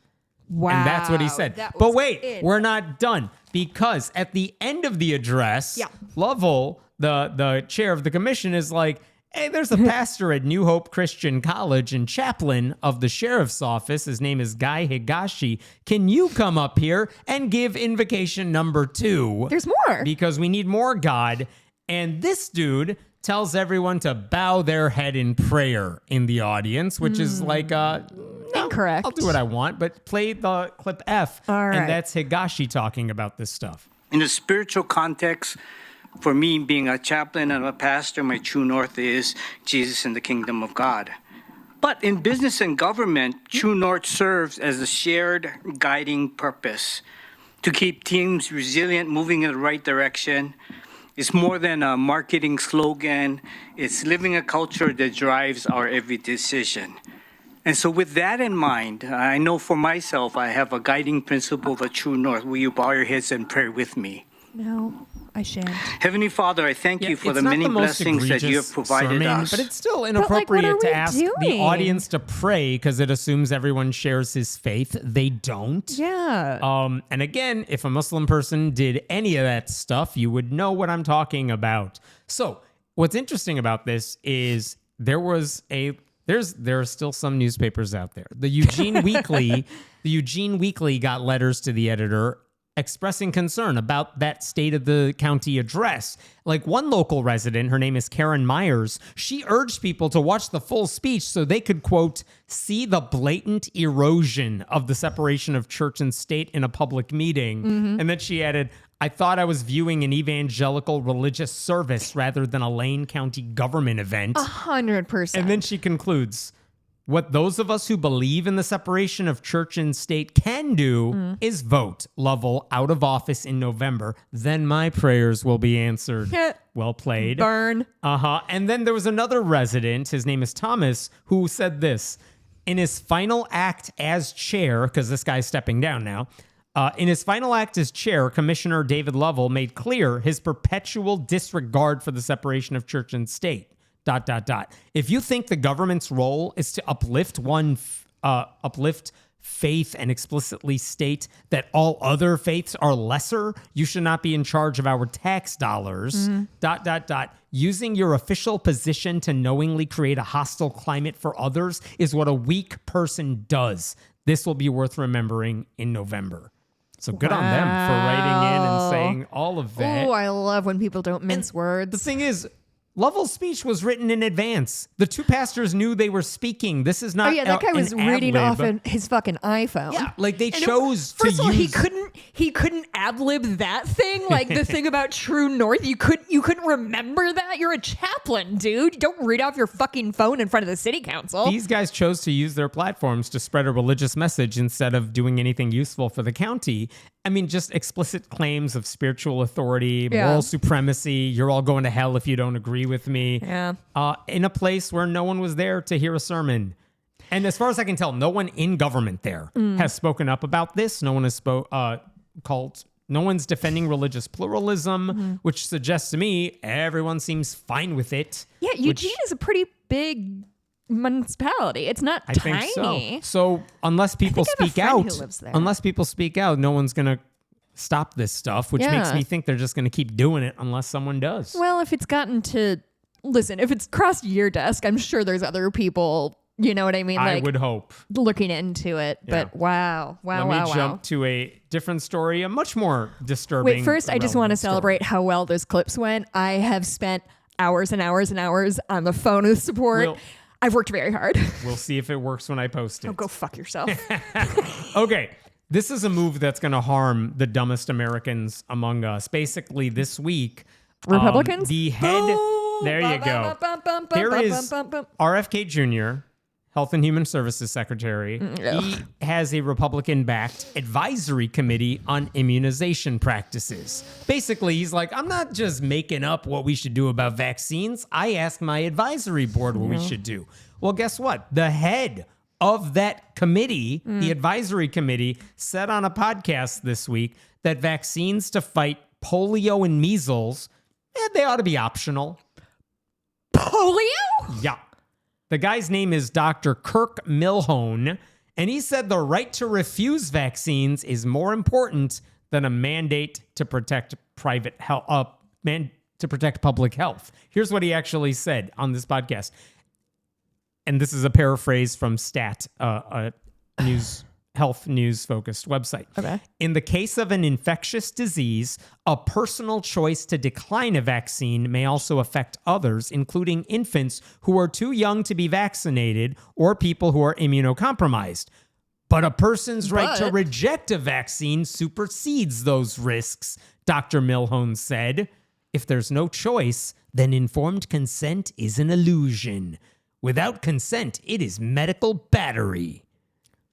Wow, And that's what he said. that But was wait, it. we're not done, because at the end of the address, Yeah. Lovell, the chair of the commission, is like, hey, there's a pastor at New Hope Christian College and chaplain of the sheriff's office. His name is Guy Higashi. Can you come up here and give invocation number 2? There's more. Because we need more God. And this dude tells everyone to bow their head in prayer in the audience, which is like, no, Incorrect. I'll do what I want, but play the clip F. All right. And that's Higashi talking about this stuff. In a spiritual context, for me, being a chaplain and a pastor, my true north is Jesus and the kingdom of God. But in business and government, true north serves as a shared guiding purpose to keep teams resilient, moving in the right direction. It's more than a marketing slogan. It's living a culture that drives our every decision. And so with that in mind, I know for myself, I have a guiding principle, the true north. Will you bow your heads and pray with me? No, I shan't. Heavenly Father, I thank you for It's the not many most blessings that you have egregious provided sermon, us. But it's still what inappropriate are we to ask the doing? audience to pray because it assumes everyone shares his faith. They don't. Yeah. And again, if a Muslim person did any of that stuff, you would know what I'm talking about. So what's interesting about this is there are still some newspapers out there. The Eugene Weekly got letters to the editor expressing concern about that state of the county address. Like one local resident, her name is Karen Myers, she urged people to watch the full speech so they could, quote, see the blatant erosion of the separation of church and state in a public meeting. And then she added, I thought I was viewing an evangelical religious service rather than a Lane County government event. 100%. And then she concludes, what those of us who believe in the separation of church and state can do is vote Lovell out of office in November. Then my prayers will be answered. Well played. Burn. And then there was another resident, his name is Thomas, who said this. In his final act as chair, because this guy's stepping down now, in his final act as chair, Commissioner David Lovell made clear his perpetual disregard for the separation of church and state. ... If you think the government's role is to uplift faith and explicitly state that all other faiths are lesser, you should not be in charge of our tax dollars. ... Using your official position to knowingly create a hostile climate for others is what a weak person does. This will be worth remembering in November. So good on them for writing in and saying all of that. Oh, I love when people don't mince words. The thing is, Lovell's speech was written in advance. The two pastors knew they were speaking. This is not. Oh yeah, that guy was reading off his fucking iPhone. Yeah, like they chose to first of all, use. he couldn't ad lib that thing, like the thing about True North. You couldn't remember that. You're a chaplain, dude. You don't read off your fucking phone in front of the city council. These guys chose to use their platforms to spread a religious message instead of doing anything useful for the county. I mean, just explicit claims of spiritual authority, moral supremacy. You're all going to hell if you don't agree with me. Yeah. In a place where no one was there to hear a sermon. And as far as I can tell, no one in government there has spoken up about this. No one has no one's defending religious pluralism, which suggests to me everyone seems fine with it. Yeah, Eugene is a pretty big municipality. It's not tiny. Think so unless people speak out, no one's going to stop this stuff, which makes me think they're just going to keep doing it unless someone does. Well, if it's if it's crossed your desk, I'm sure there's other people, you know what I mean? I would hope. Looking into it. Yeah. But wow. Let me jump to a different story, a much more disturbing. Wait, first, I just want to celebrate how well those clips went. I have spent hours and hours and hours on the phone with support. I've worked very hard. We'll see if it works when I post it. Oh, go fuck yourself. Okay. This is a move that's going to harm the dumbest Americans among us. Basically, this week, Republicans? The head... There you go. There is RFK Jr., Health and Human Services Secretary. He has a Republican-backed advisory committee on immunization practices. Basically, he's like, I'm not just making up what we should do about vaccines. I ask my advisory board what we should do. Well, guess what? The head of that committee, the advisory committee, said on a podcast this week that vaccines to fight polio and measles, they ought to be optional. Polio? Yeah. The guy's name is Dr. Kirk Milhoan, and he said the right to refuse vaccines is more important than a mandate to protect private health, to protect public health. Here's what he actually said on this podcast. And this is a paraphrase from Stat, a health news focused website. Okay. In the case of an infectious disease, a personal choice to decline a vaccine may also affect others, including infants who are too young to be vaccinated or people who are immunocompromised. But a person's right to reject a vaccine supersedes those risks, Dr. Milhoan said. If there's no choice, then informed consent is an illusion. Without consent, it is medical battery.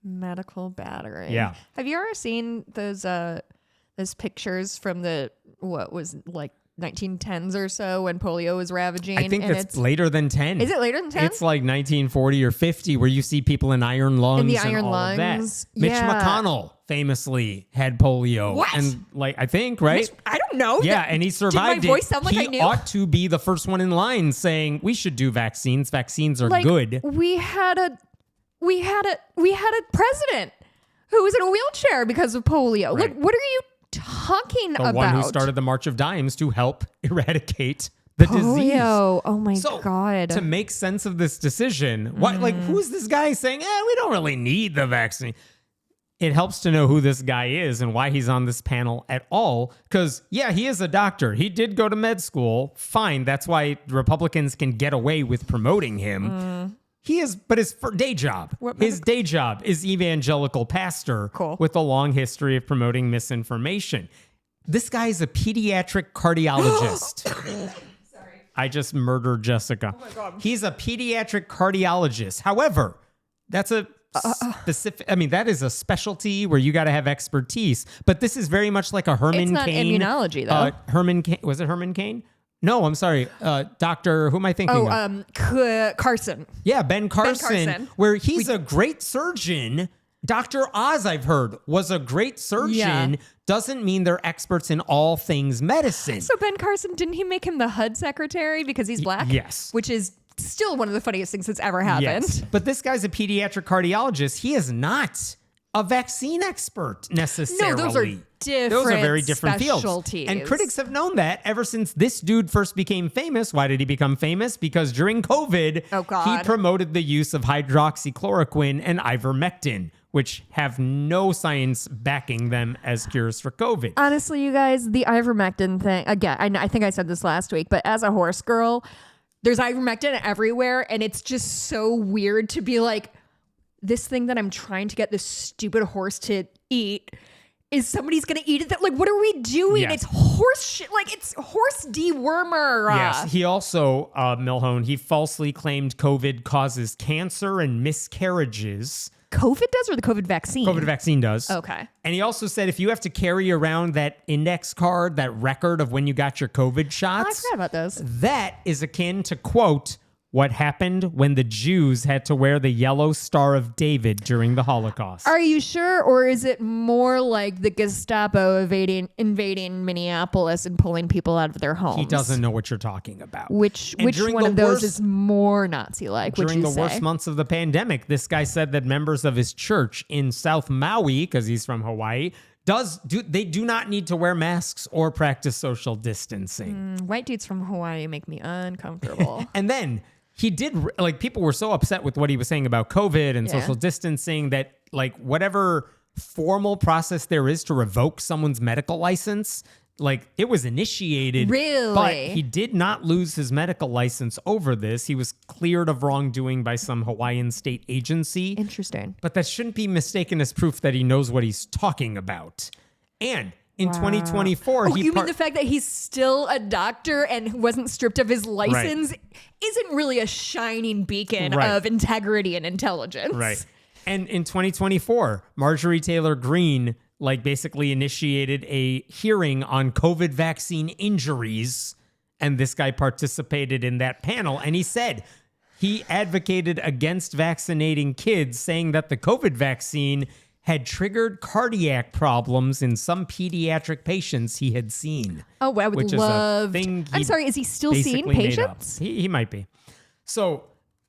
Medical battery. Yeah. Have you ever seen those pictures from the 1910s or so when polio was ravaging? I think that's later than 10. Is it later than 10? It's like 1940 or 50 where you see people in iron lungs. In the and iron all lungs. Of that. Mitch McConnell famously had polio. What? And I think, right? I don't know. Yeah, and he survived Did my voice sound like I knew? He ought to be the first one in line saying we should do vaccines. Vaccines are good. We had a president who was in a wheelchair because of polio. Right. Like, what are you talking about? The one who started the March of Dimes to help eradicate the disease. Polio. Oh my God. To make sense of this decision, who's this guy saying, we don't really need the vaccine? It helps to know who this guy is and why he's on this panel at all. Because, he is a doctor. He did go to med school. Fine. That's why Republicans can get away with promoting him. He is, but his day job, day job is evangelical pastor with a long history of promoting misinformation. This guy is a pediatric cardiologist. Sorry. I just murdered Jessica. Oh my God. He's a pediatric cardiologist. However, that's a specific, that is a specialty where you got to have expertise. But this is very much like a Herman Cain. It's not immunology, though. Herman Cain, was it Herman Cain? No, I'm sorry. Doctor, who am I thinking of? Carson. Yeah, Ben Carson. Where he's a great surgeon. Dr. Oz, I've heard, was a great surgeon. Doesn't mean they're experts in all things medicine. So Ben Carson, didn't he make him the HUD secretary because he's black? Yes. Which is still one of the funniest things that's ever happened. Yes. But this guy's a pediatric cardiologist. He is not a vaccine expert necessarily. No, those are very different specialties. Fields. And critics have known that ever since this dude first became famous. Why did he become famous? Because during COVID, he promoted the use of hydroxychloroquine and ivermectin, which have no science backing them as cures for COVID. Honestly, you guys, the ivermectin thing, again, I think I said this last week, but as a horse girl, There's ivermectin everywhere, and it's just so weird to be like, this thing that I'm trying to get this stupid horse to eat, is somebody's gonna eat it? That, like, what are we doing? Yes. It's horse shit. Like, it's horse dewormer. Yes. He also, Milhone, he falsely claimed COVID causes cancer and miscarriages. COVID does, or the COVID vaccine? COVID vaccine does. Okay. And he also said if you have to carry around that index card, that record of when you got your COVID shots, I forgot about those. that is akin to, quote, what happened when the Jews had to wear the yellow Star of David during the Holocaust. Are you sure, or is it more like the Gestapo invading Minneapolis and pulling people out of their homes? He doesn't know what you're talking about. Which one of those is more Nazi-like? During the worst months of the pandemic, this guy said that members of his church in South Maui, because he's from Hawaii, they do not need to wear masks or practice social distancing. White dudes from Hawaii make me uncomfortable. And then he did, like, people were so upset with what he was saying about COVID and social distancing that, like, whatever formal process there is to revoke someone's medical license, like, it was initiated. Really? But he did not lose his medical license over this. He was cleared of wrongdoing by some Hawaiian state agency. Interesting. But that shouldn't be mistaken as proof that he knows what he's talking about. And in 2024, you mean the fact that he's still a doctor and wasn't stripped of his license isn't really a shining beacon of integrity and intelligence. Right. And in 2024, Marjorie Taylor Greene, like, basically initiated a hearing on COVID vaccine injuries. And this guy participated in that panel. And he said he advocated against vaccinating kids, saying that the COVID vaccine had triggered cardiac problems in some pediatric patients he had seen. Oh, I would love. I'm sorry, is he still seeing patients? He might be. So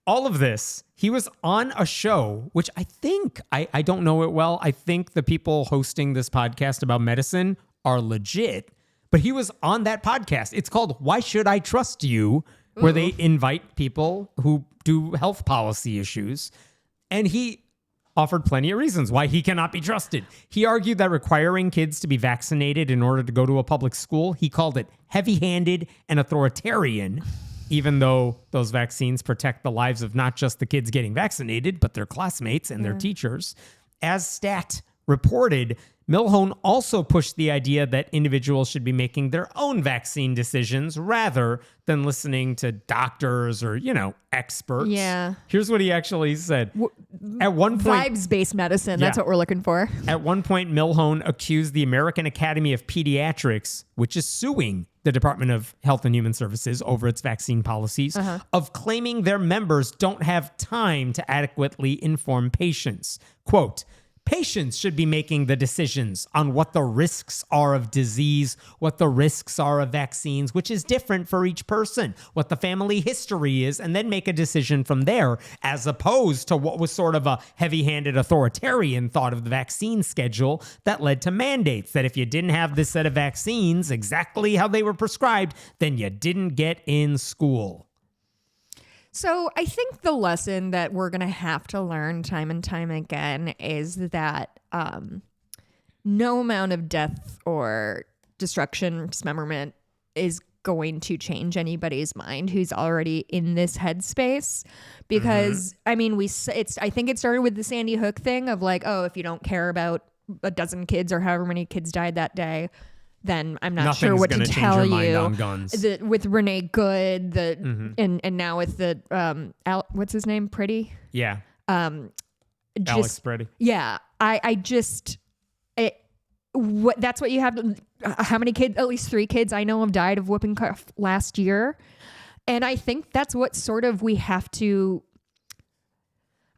all of this, he was on a show, which I think, I don't know it well. I think the people hosting this podcast about medicine are legit, but he was on that podcast. It's called Why Should I Trust You? Where they invite people who do health policy issues. And he offered plenty of reasons why he cannot be trusted. He argued that requiring kids to be vaccinated in order to go to a public school, he called it heavy-handed and authoritarian, even though those vaccines protect the lives of not just the kids getting vaccinated, but their classmates and their teachers. As Stat reported, Milhone also pushed the idea that individuals should be making their own vaccine decisions rather than listening to doctors or, experts. Yeah. Here's what he actually said. At one point, vibes-based medicine, that's what we're looking for. At one point, Milhone accused the American Academy of Pediatrics, which is suing the Department of Health and Human Services over its vaccine policies, of claiming their members don't have time to adequately inform patients. Quote, patients should be making the decisions on what the risks are of disease, what the risks are of vaccines, which is different for each person, what the family history is, and then make a decision from there, as opposed to what was sort of a heavy-handed authoritarian thought of the vaccine schedule that led to mandates that if you didn't have this set of vaccines exactly how they were prescribed, then you didn't get in school. So I think the lesson that we're going to have to learn time and time again is that no amount of death or destruction, dismemberment is going to change anybody's mind who's already in this headspace. Because, I mean, I think it started with the Sandy Hook thing of like, oh, if you don't care about a dozen kids or however many kids died that day, then I'm not sure what to tell you. With Renee Good, and now with the what's his name, Pretty? Yeah. Alex Pretty. Yeah, that's what you have. How many kids? At least 3 kids I know have died of whooping cough last year, and I think that's what sort of we have to,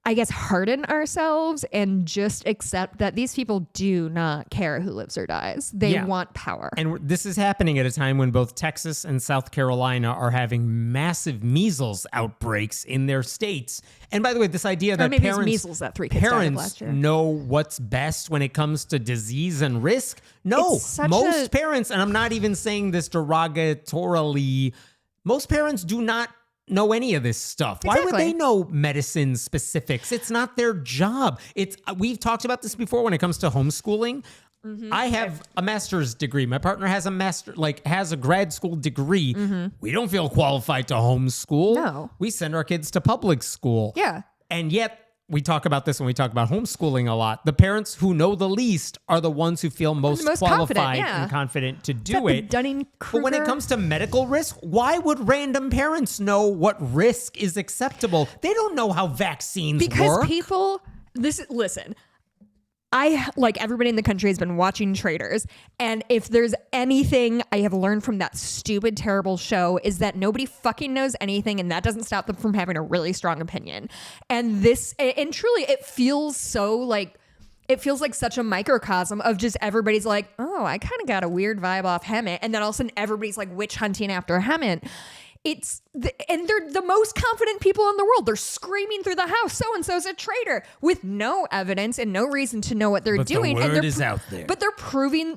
I guess, harden ourselves and just accept that these people do not care who lives or dies. They want power. And this is happening at a time when both Texas and South Carolina are having massive measles outbreaks in their states. And by the way, this idea that parents know what's best when it comes to disease and risk. No, most parents, and I'm not even saying this derogatorily, most parents do not know any of this stuff. Why would they know medicine specifics? It's not their job. We've talked about this before when it comes to homeschooling. I have a master's degree. My partner has has a grad school degree. We don't feel qualified to homeschool. No. We send our kids to public school. Yeah. And yet, we talk about this when we talk about homeschooling a lot. The parents who know the least are the ones who feel most qualified and confident to do it. Dunning-Kruger? But when it comes to medical risk, why would random parents know what risk is acceptable? They don't know how vaccines work. Because people, listen, I, like everybody in the country, has been watching Traitors. And if there's anything I have learned from that stupid, terrible show, is that nobody fucking knows anything. And that doesn't stop them from having a really strong opinion. And truly, it feels so like, it feels like such a microcosm of just everybody's like, oh, I kind of got a weird vibe off Hemet. And then all of a sudden everybody's like witch hunting after Hemet. And they're the most confident people in the world. They're screaming through the house, so-and-so's a traitor, with no evidence and no reason to know what they're doing. The word is out there. But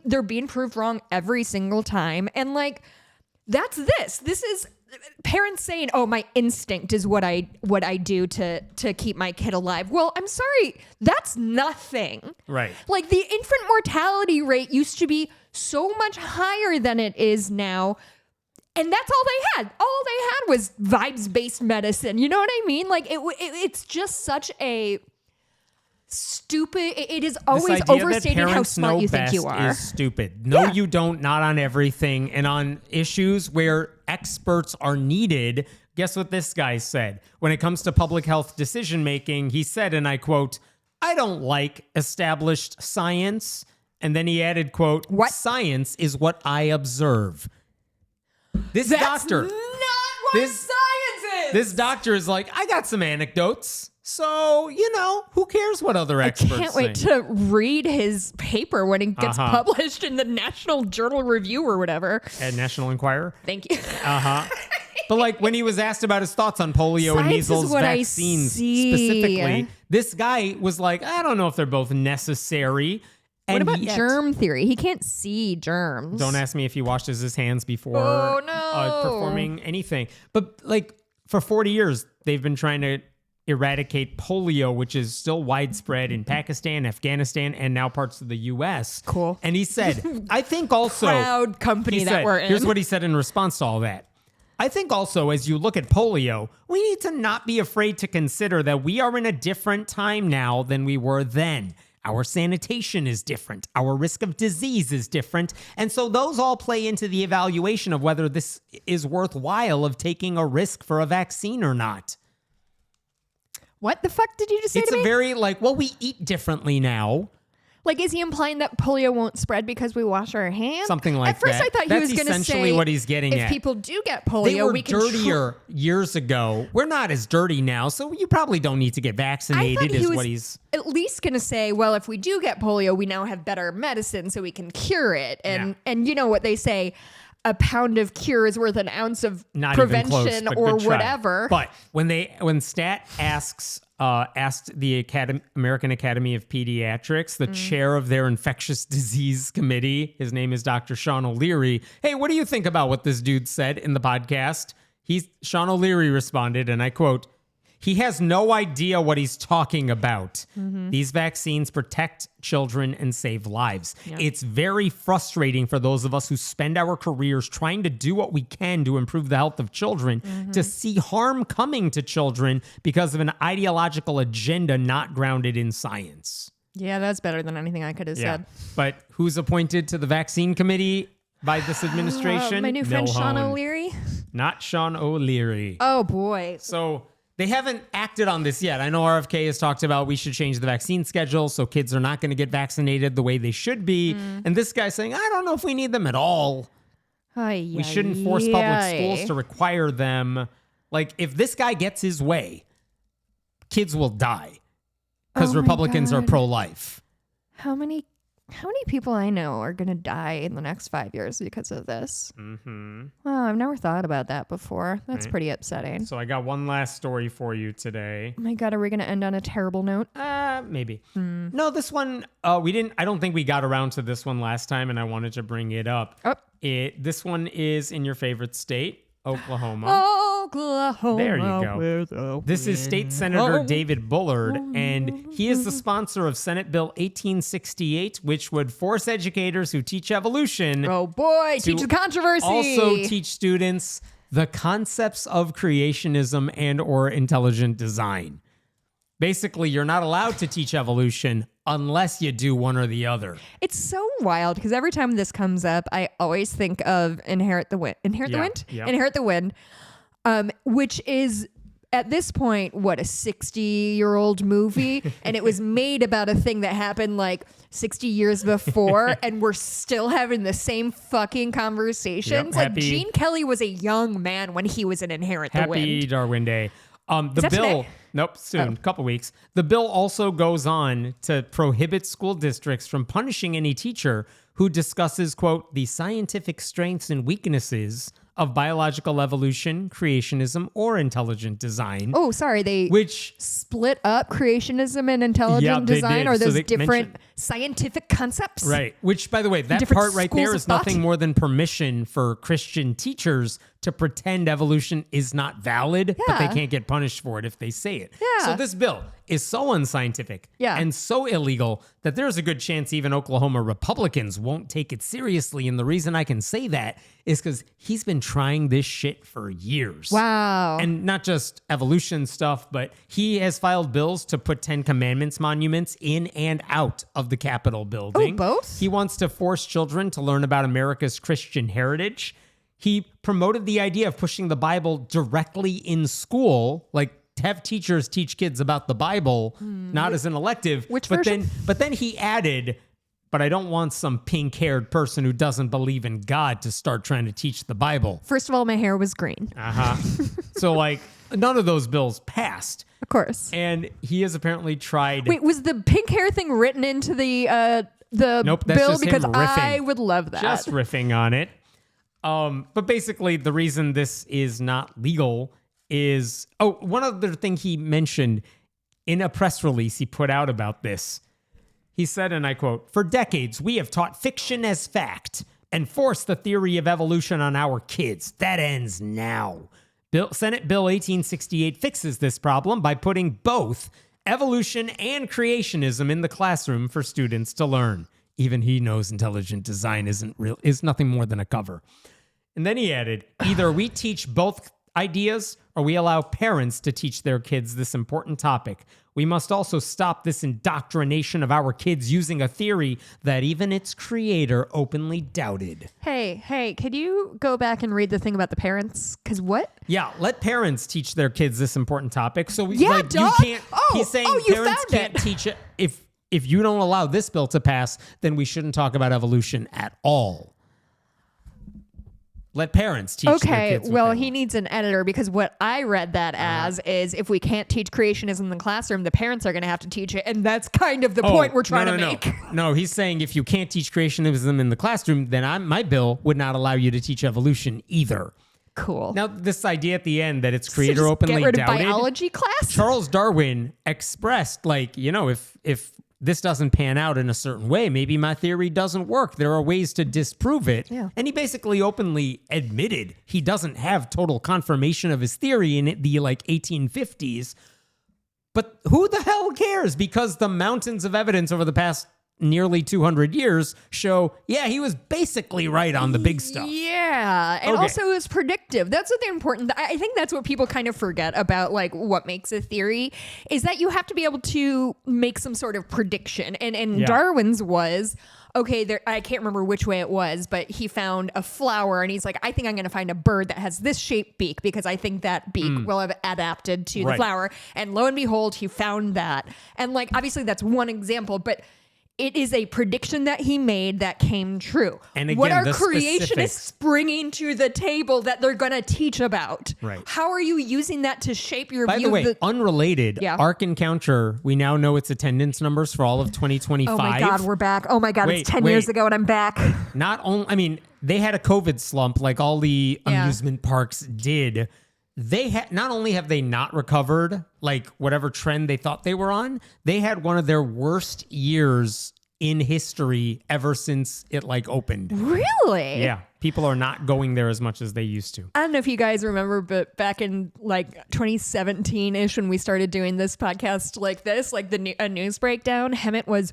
they're being proved wrong every single time. And like, that's this. This is parents saying, oh, my instinct is what I do to keep my kid alive. Well, I'm sorry, that's nothing. Right. Like the infant mortality rate used to be so much higher than it is now. And that's all they had. All they had was vibes-based medicine. You know what I mean? Like it's just such a stupid. It is always overstating how smart you think you are. Is stupid. No, you don't. Not on everything, and on issues where experts are needed. Guess what this guy said when it comes to public health decision making? He said, and I quote, "I don't like established science." And then he added, quote, "What science is what I observe." That's doctor, not what science is. This doctor is like, I got some anecdotes. So, who cares what other experts I can't wait to read his paper when it gets published in the National Journal Review or whatever. At National Enquirer. Thank you. But like when he was asked about his thoughts on polio and measles vaccines specifically, this guy was like, I don't know if they're both necessary. What about germ theory? He can't see germs. Don't ask me if he washes his hands before performing anything. But like for 40 years, they've been trying to eradicate polio, which is still widespread in Pakistan, Afghanistan, and now parts of the U.S. Cool. And he said, I think also... Proud company that we're in. Here's what he said in response to all that. I think also, as you look at polio, we need to not be afraid to consider that we are in a different time now than we were then. Our sanitation is different. Our risk of disease is different. And so those all play into the evaluation of whether this is worthwhile of taking a risk for a vaccine or not. What the fuck did you just say to me? It's a very we eat differently now. Like, is he implying that polio won't spread because we wash our hands? Something like that. At first, I thought he was going to say, essentially what he's getting if at. people do get polio, we can dirtier years ago. We're not as dirty now, so you probably don't need to get vaccinated. I thought he was at least going to say, well, if we do get polio, we now have better medicine, so we can cure it. And you know what they say. A pound of cure is worth an ounce of prevention or whatever. But when Stat asked the American Academy of Pediatrics, the chair of their infectious disease committee, his name is Dr. Sean O'Leary. Hey, what do you think about what this dude said in the podcast? Sean O'Leary responded, and I quote, "He has no idea what he's talking about. These vaccines protect children and save lives. Yeah. It's very frustrating for those of us who spend our careers trying to do what we can to improve the health of children to see harm coming to children because of an ideological agenda not grounded in science." Yeah, that's better than anything I could have said. But who's appointed to the vaccine committee by this administration? My new friend, Sean O'Leary? Not Sean O'Leary. Oh, boy. So... they haven't acted on this yet. I know RFK has talked about we should change the vaccine schedule so kids are not going to get vaccinated the way they should be. And this guy's saying, I don't know if we need them at all. We shouldn't force public schools to require them. Like, if this guy gets his way, kids will die because Republicans are pro-life. How many people I know are going to die in the next 5 years because of this? Wow, I've never thought about that before. That's pretty upsetting. So I got one last story for you today. Oh my God, are we going to end on a terrible note? Maybe. No, this one, we didn't. I don't think we got around to this one last time, and I wanted to bring it up. This one is in your favorite state, Oklahoma. Oklahoma. There you go. Where the This is State Senator David Bullard, and he is the sponsor of Senate Bill 1868, which would force educators who teach evolution Oh boy, to teach the controversy. also teach students the concepts of creationism and or intelligent design. Basically, you're not allowed to teach evolution unless you do one or the other. It's so wild because every time this comes up, I always think of Inherit the Wind. Inherit the Wind, which is at this point, what, a 60-year-old movie? And it was made about a thing that happened like 60 years before, and we're still having the same fucking conversations. Yep, like Gene Kelly was a young man when he was in Inherit the Wind. Happy Darwin Day. The that bill, today? nope, soon, couple weeks. The bill also goes on to prohibit school districts from punishing any teacher who discusses, quote, the scientific strengths and weaknesses of biological evolution, creationism, or intelligent design. Oh, sorry. They split up creationism and intelligent design. did. Are So those they different mentioned- scientific concepts? Right. Which, by the way, that Different part right there schools is of thought? nothing more than permission for Christian teachers to pretend evolution is not valid, but they Yeah. can't get punished for it if they say it. Yeah. So this bill is so unscientific and so illegal that there's a good chance even Oklahoma Republicans won't take it seriously. And the reason I can say that is because he's been trying this shit for years. Wow. And not just evolution stuff, but he has filed bills to put 10 Commandments monuments in and out of the Capitol building. Oh, both? He wants to force children to learn about America's Christian heritage. He promoted the idea of pushing the Bible directly in school, like to have teachers teach kids about the Bible, not as an elective. Which but version? Then he added, but I don't want some pink-haired person who doesn't believe in God to start trying to teach the Bible. First of all, my hair was green. So like none of those bills passed. Of course. And he has apparently tried. Wait, was the pink hair thing written into the Nope, that's bill? just him Because riffing. I would love that. Just riffing on it. But basically, the reason this is not legal is... Oh, one other thing he mentioned in a press release he put out about this. He said, and I quote, "For decades, we have taught fiction as fact and forced the theory of evolution on our kids. That ends now. Senate Bill 1868 fixes this problem by putting both evolution and creationism in the classroom for students to learn." Even he knows intelligent design is nothing more than a cover. And then he added, "Either we teach both ideas or we allow parents to teach their kids this important topic. We must also stop this indoctrination of our kids using a theory that even its creator openly doubted." Hey, could you go back and read the thing about the parents? Because what? Yeah, let parents teach their kids this important topic. So Yeah, like, dog. you can't. Oh, he's saying you parents found can't it. teach it. If you don't allow this bill to pass, then we shouldn't talk about evolution at all. Let parents teach their Okay, kids. well, he needs an editor because what I read that as is if we can't teach creationism in the classroom, the parents are going to have to teach it. And that's kind of the point we're trying to make. No, he's saying if you can't teach creationism in the classroom, then my bill would not allow you to teach evolution either. Cool. Now, this idea at the end that its So creator just openly get rid doubted. of biology class? Charles Darwin expressed, like, if this doesn't pan out in a certain way, maybe my theory doesn't work. There are ways to disprove it. Yeah. And he basically openly admitted he doesn't have total confirmation of his theory in the 1850s. But who the hell cares? Because the mountains of evidence over the past nearly 200 years show, yeah, he was basically right on the big stuff. Yeah. And Okay. also it was predictive. That's the important. I think that's what people kind of forget about like what makes a theory is that you have to be able to make some sort of prediction. And Yeah. Darwin's was, okay, I can't remember which way it was, but he found a flower and he's like, I think I'm going to find a bird that has this shaped beak because I think that beak will have adapted to the Right. flower. And lo and behold, he found that. And like, obviously that's one example, but it is a prediction that he made that came true. And again, what are the creationists specifics. bringing to the table that they're going to teach about? Right. How are you using that to shape your By view the way, of the... unrelated, Yeah. Ark Encounter, we now know its attendance numbers for all of 2025. Oh my God, we're back. Oh my God, Wait, it's 10 years wait. ago and I'm back. Not only, I mean, they had a COVID slump like all the Yeah. amusement parks did. They had not only have they not recovered like whatever trend they thought they were on, they had one of their worst years in history ever since it like opened. Really? Yeah. People are not going there as much as they used to. I don't know if you guys remember, but back in like 2017-ish when we started doing this podcast like this, like a news breakdown, Hemet was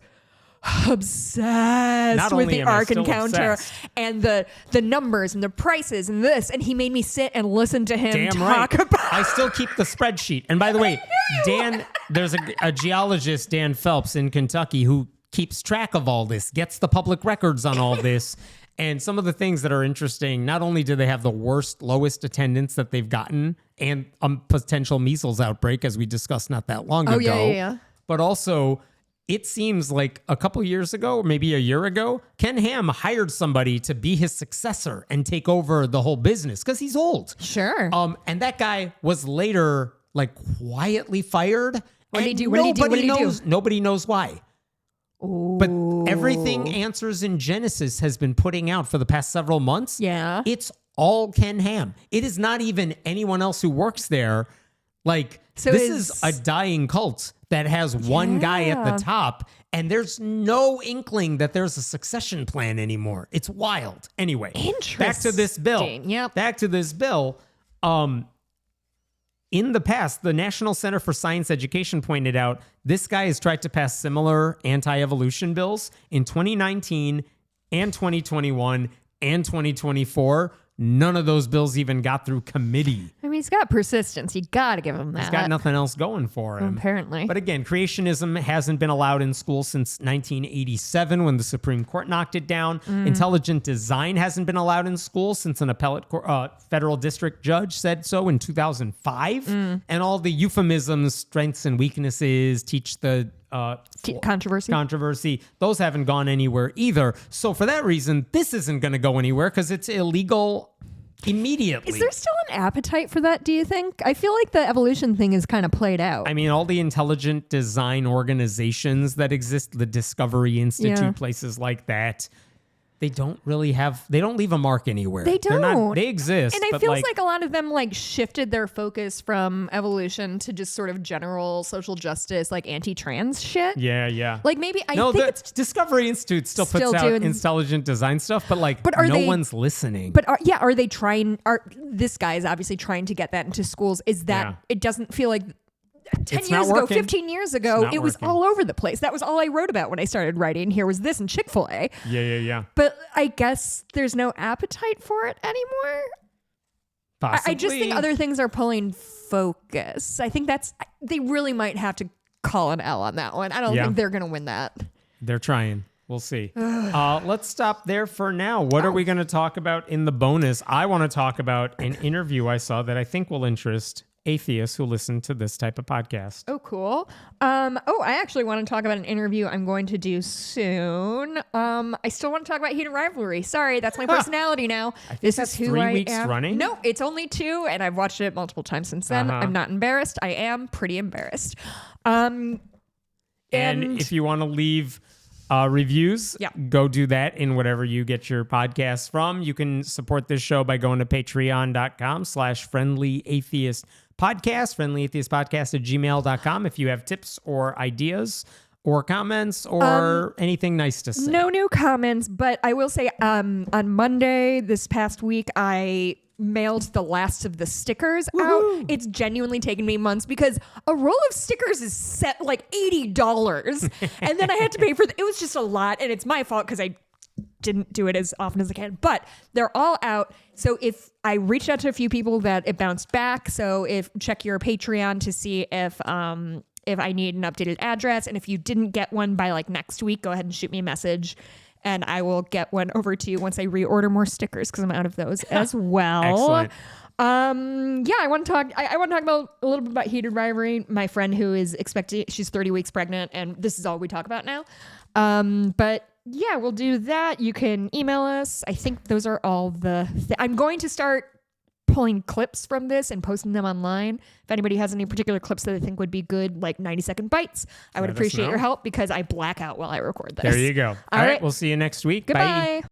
obsessed with the Ark Encounter and the numbers and the prices and this, and he made me sit and listen to him talk about. I still keep the spreadsheet. And by the way, Dan, there's a geologist, Dan Phelps in Kentucky, who keeps track of all this, gets the public records on all this. And some of the things that are interesting, not only do they have the lowest attendance that they've gotten and a potential measles outbreak, as we discussed not that long ago, Yeah. but also it seems like a couple years ago, maybe a year ago, Ken Ham hired somebody to be his successor and take over the whole business because he's old. Sure. And that guy was later like quietly fired. What did he do? Nobody knows why. Ooh. But everything Answers in Genesis has been putting out for the past several months. Yeah. It's all Ken Ham. It is not even anyone else who works there. Like, so this is a dying cult that has one guy at the top, and there's no inkling that there's a succession plan anymore. It's wild. Anyway, back to this bill. Yep. Back to this bill. In the past, the National Center for Science Education pointed out this guy has tried to pass similar anti-evolution bills in 2019 and 2021 and 2024. None of those bills even got through committee. I mean, he's got persistence. You got to give him that. He's got nothing else going for him. Apparently. But again, creationism hasn't been allowed in school since 1987 when the Supreme Court knocked it down. Intelligent design hasn't been allowed in school since an appellate federal district judge said so in 2005. And all the euphemisms, strengths and weaknesses, teach the controversy, those haven't gone anywhere either. So for that reason, this isn't going to go anywhere because it's illegal immediately. Is there still an appetite for that, do you think? I feel like the evolution thing is kind of played out. I mean, all the intelligent design organizations that exist, the Discovery Institute, places like that, they don't leave a mark anywhere. They don't. They exist. And it feels like a lot of them like shifted their focus from evolution to just sort of general social justice, like anti-trans shit. Yeah. Like maybe I think it's Discovery Institute still puts out intelligent design stuff, but one's listening. But are they trying? This guy is obviously trying to get that into schools. Is that it doesn't feel like 10 years ago, 15 years ago, it was all over the place. That was all I wrote about when I started writing. Here was this and Chick-fil-A. Yeah. But I guess there's no appetite for it anymore. Possibly. I just think other things are pulling focus. I think they really might have to call an L on that one. I don't think they're going to win that. They're trying. We'll see. Let's stop there for now. What are we going to talk about in the bonus? I want to talk about an interview I saw that I think will interest atheists who listen to this type of podcast. Oh, cool. I actually want to talk about an interview I'm going to do soon. I still want to talk about heated rivalry. Sorry, that's my personality now. This is who 3 I weeks am. running? No, it's only 2, and I've watched it multiple times since then. I'm not embarrassed. I am pretty embarrassed. And if you want to leave reviews, go do that in whatever you get your podcasts from. You can support this show by going to patreon.com/friendlyatheistpodcast, friendlyatheistpodcast@gmail.com if you have tips or ideas or comments or anything nice to say. No new comments, but I will say on Monday this past week, I mailed the last of the stickers out. It's genuinely taken me months because a roll of stickers is set like $80. And then I had to pay for it was just a lot, and it's my fault because I didn't do it as often as I can, but they're all out. So if I reached out to a few people that it bounced back. So check your Patreon to see if I need an updated address. And if you didn't get one by like next week, go ahead and shoot me a message and I will get one over to you once I reorder more stickers because I'm out of those as well. Excellent. I want to talk about a little bit about heated rivalry. My friend who is expecting, she's 30 weeks pregnant, and this is all we talk about now. But yeah, we'll do that. You can email us. I think those are all I'm going to start pulling clips from this and posting them online. If anybody has any particular clips that they think would be good, like 90-second bites, I would appreciate your help because I black out while I record this. There you go. All right. We'll see you next week. Goodbye. Bye.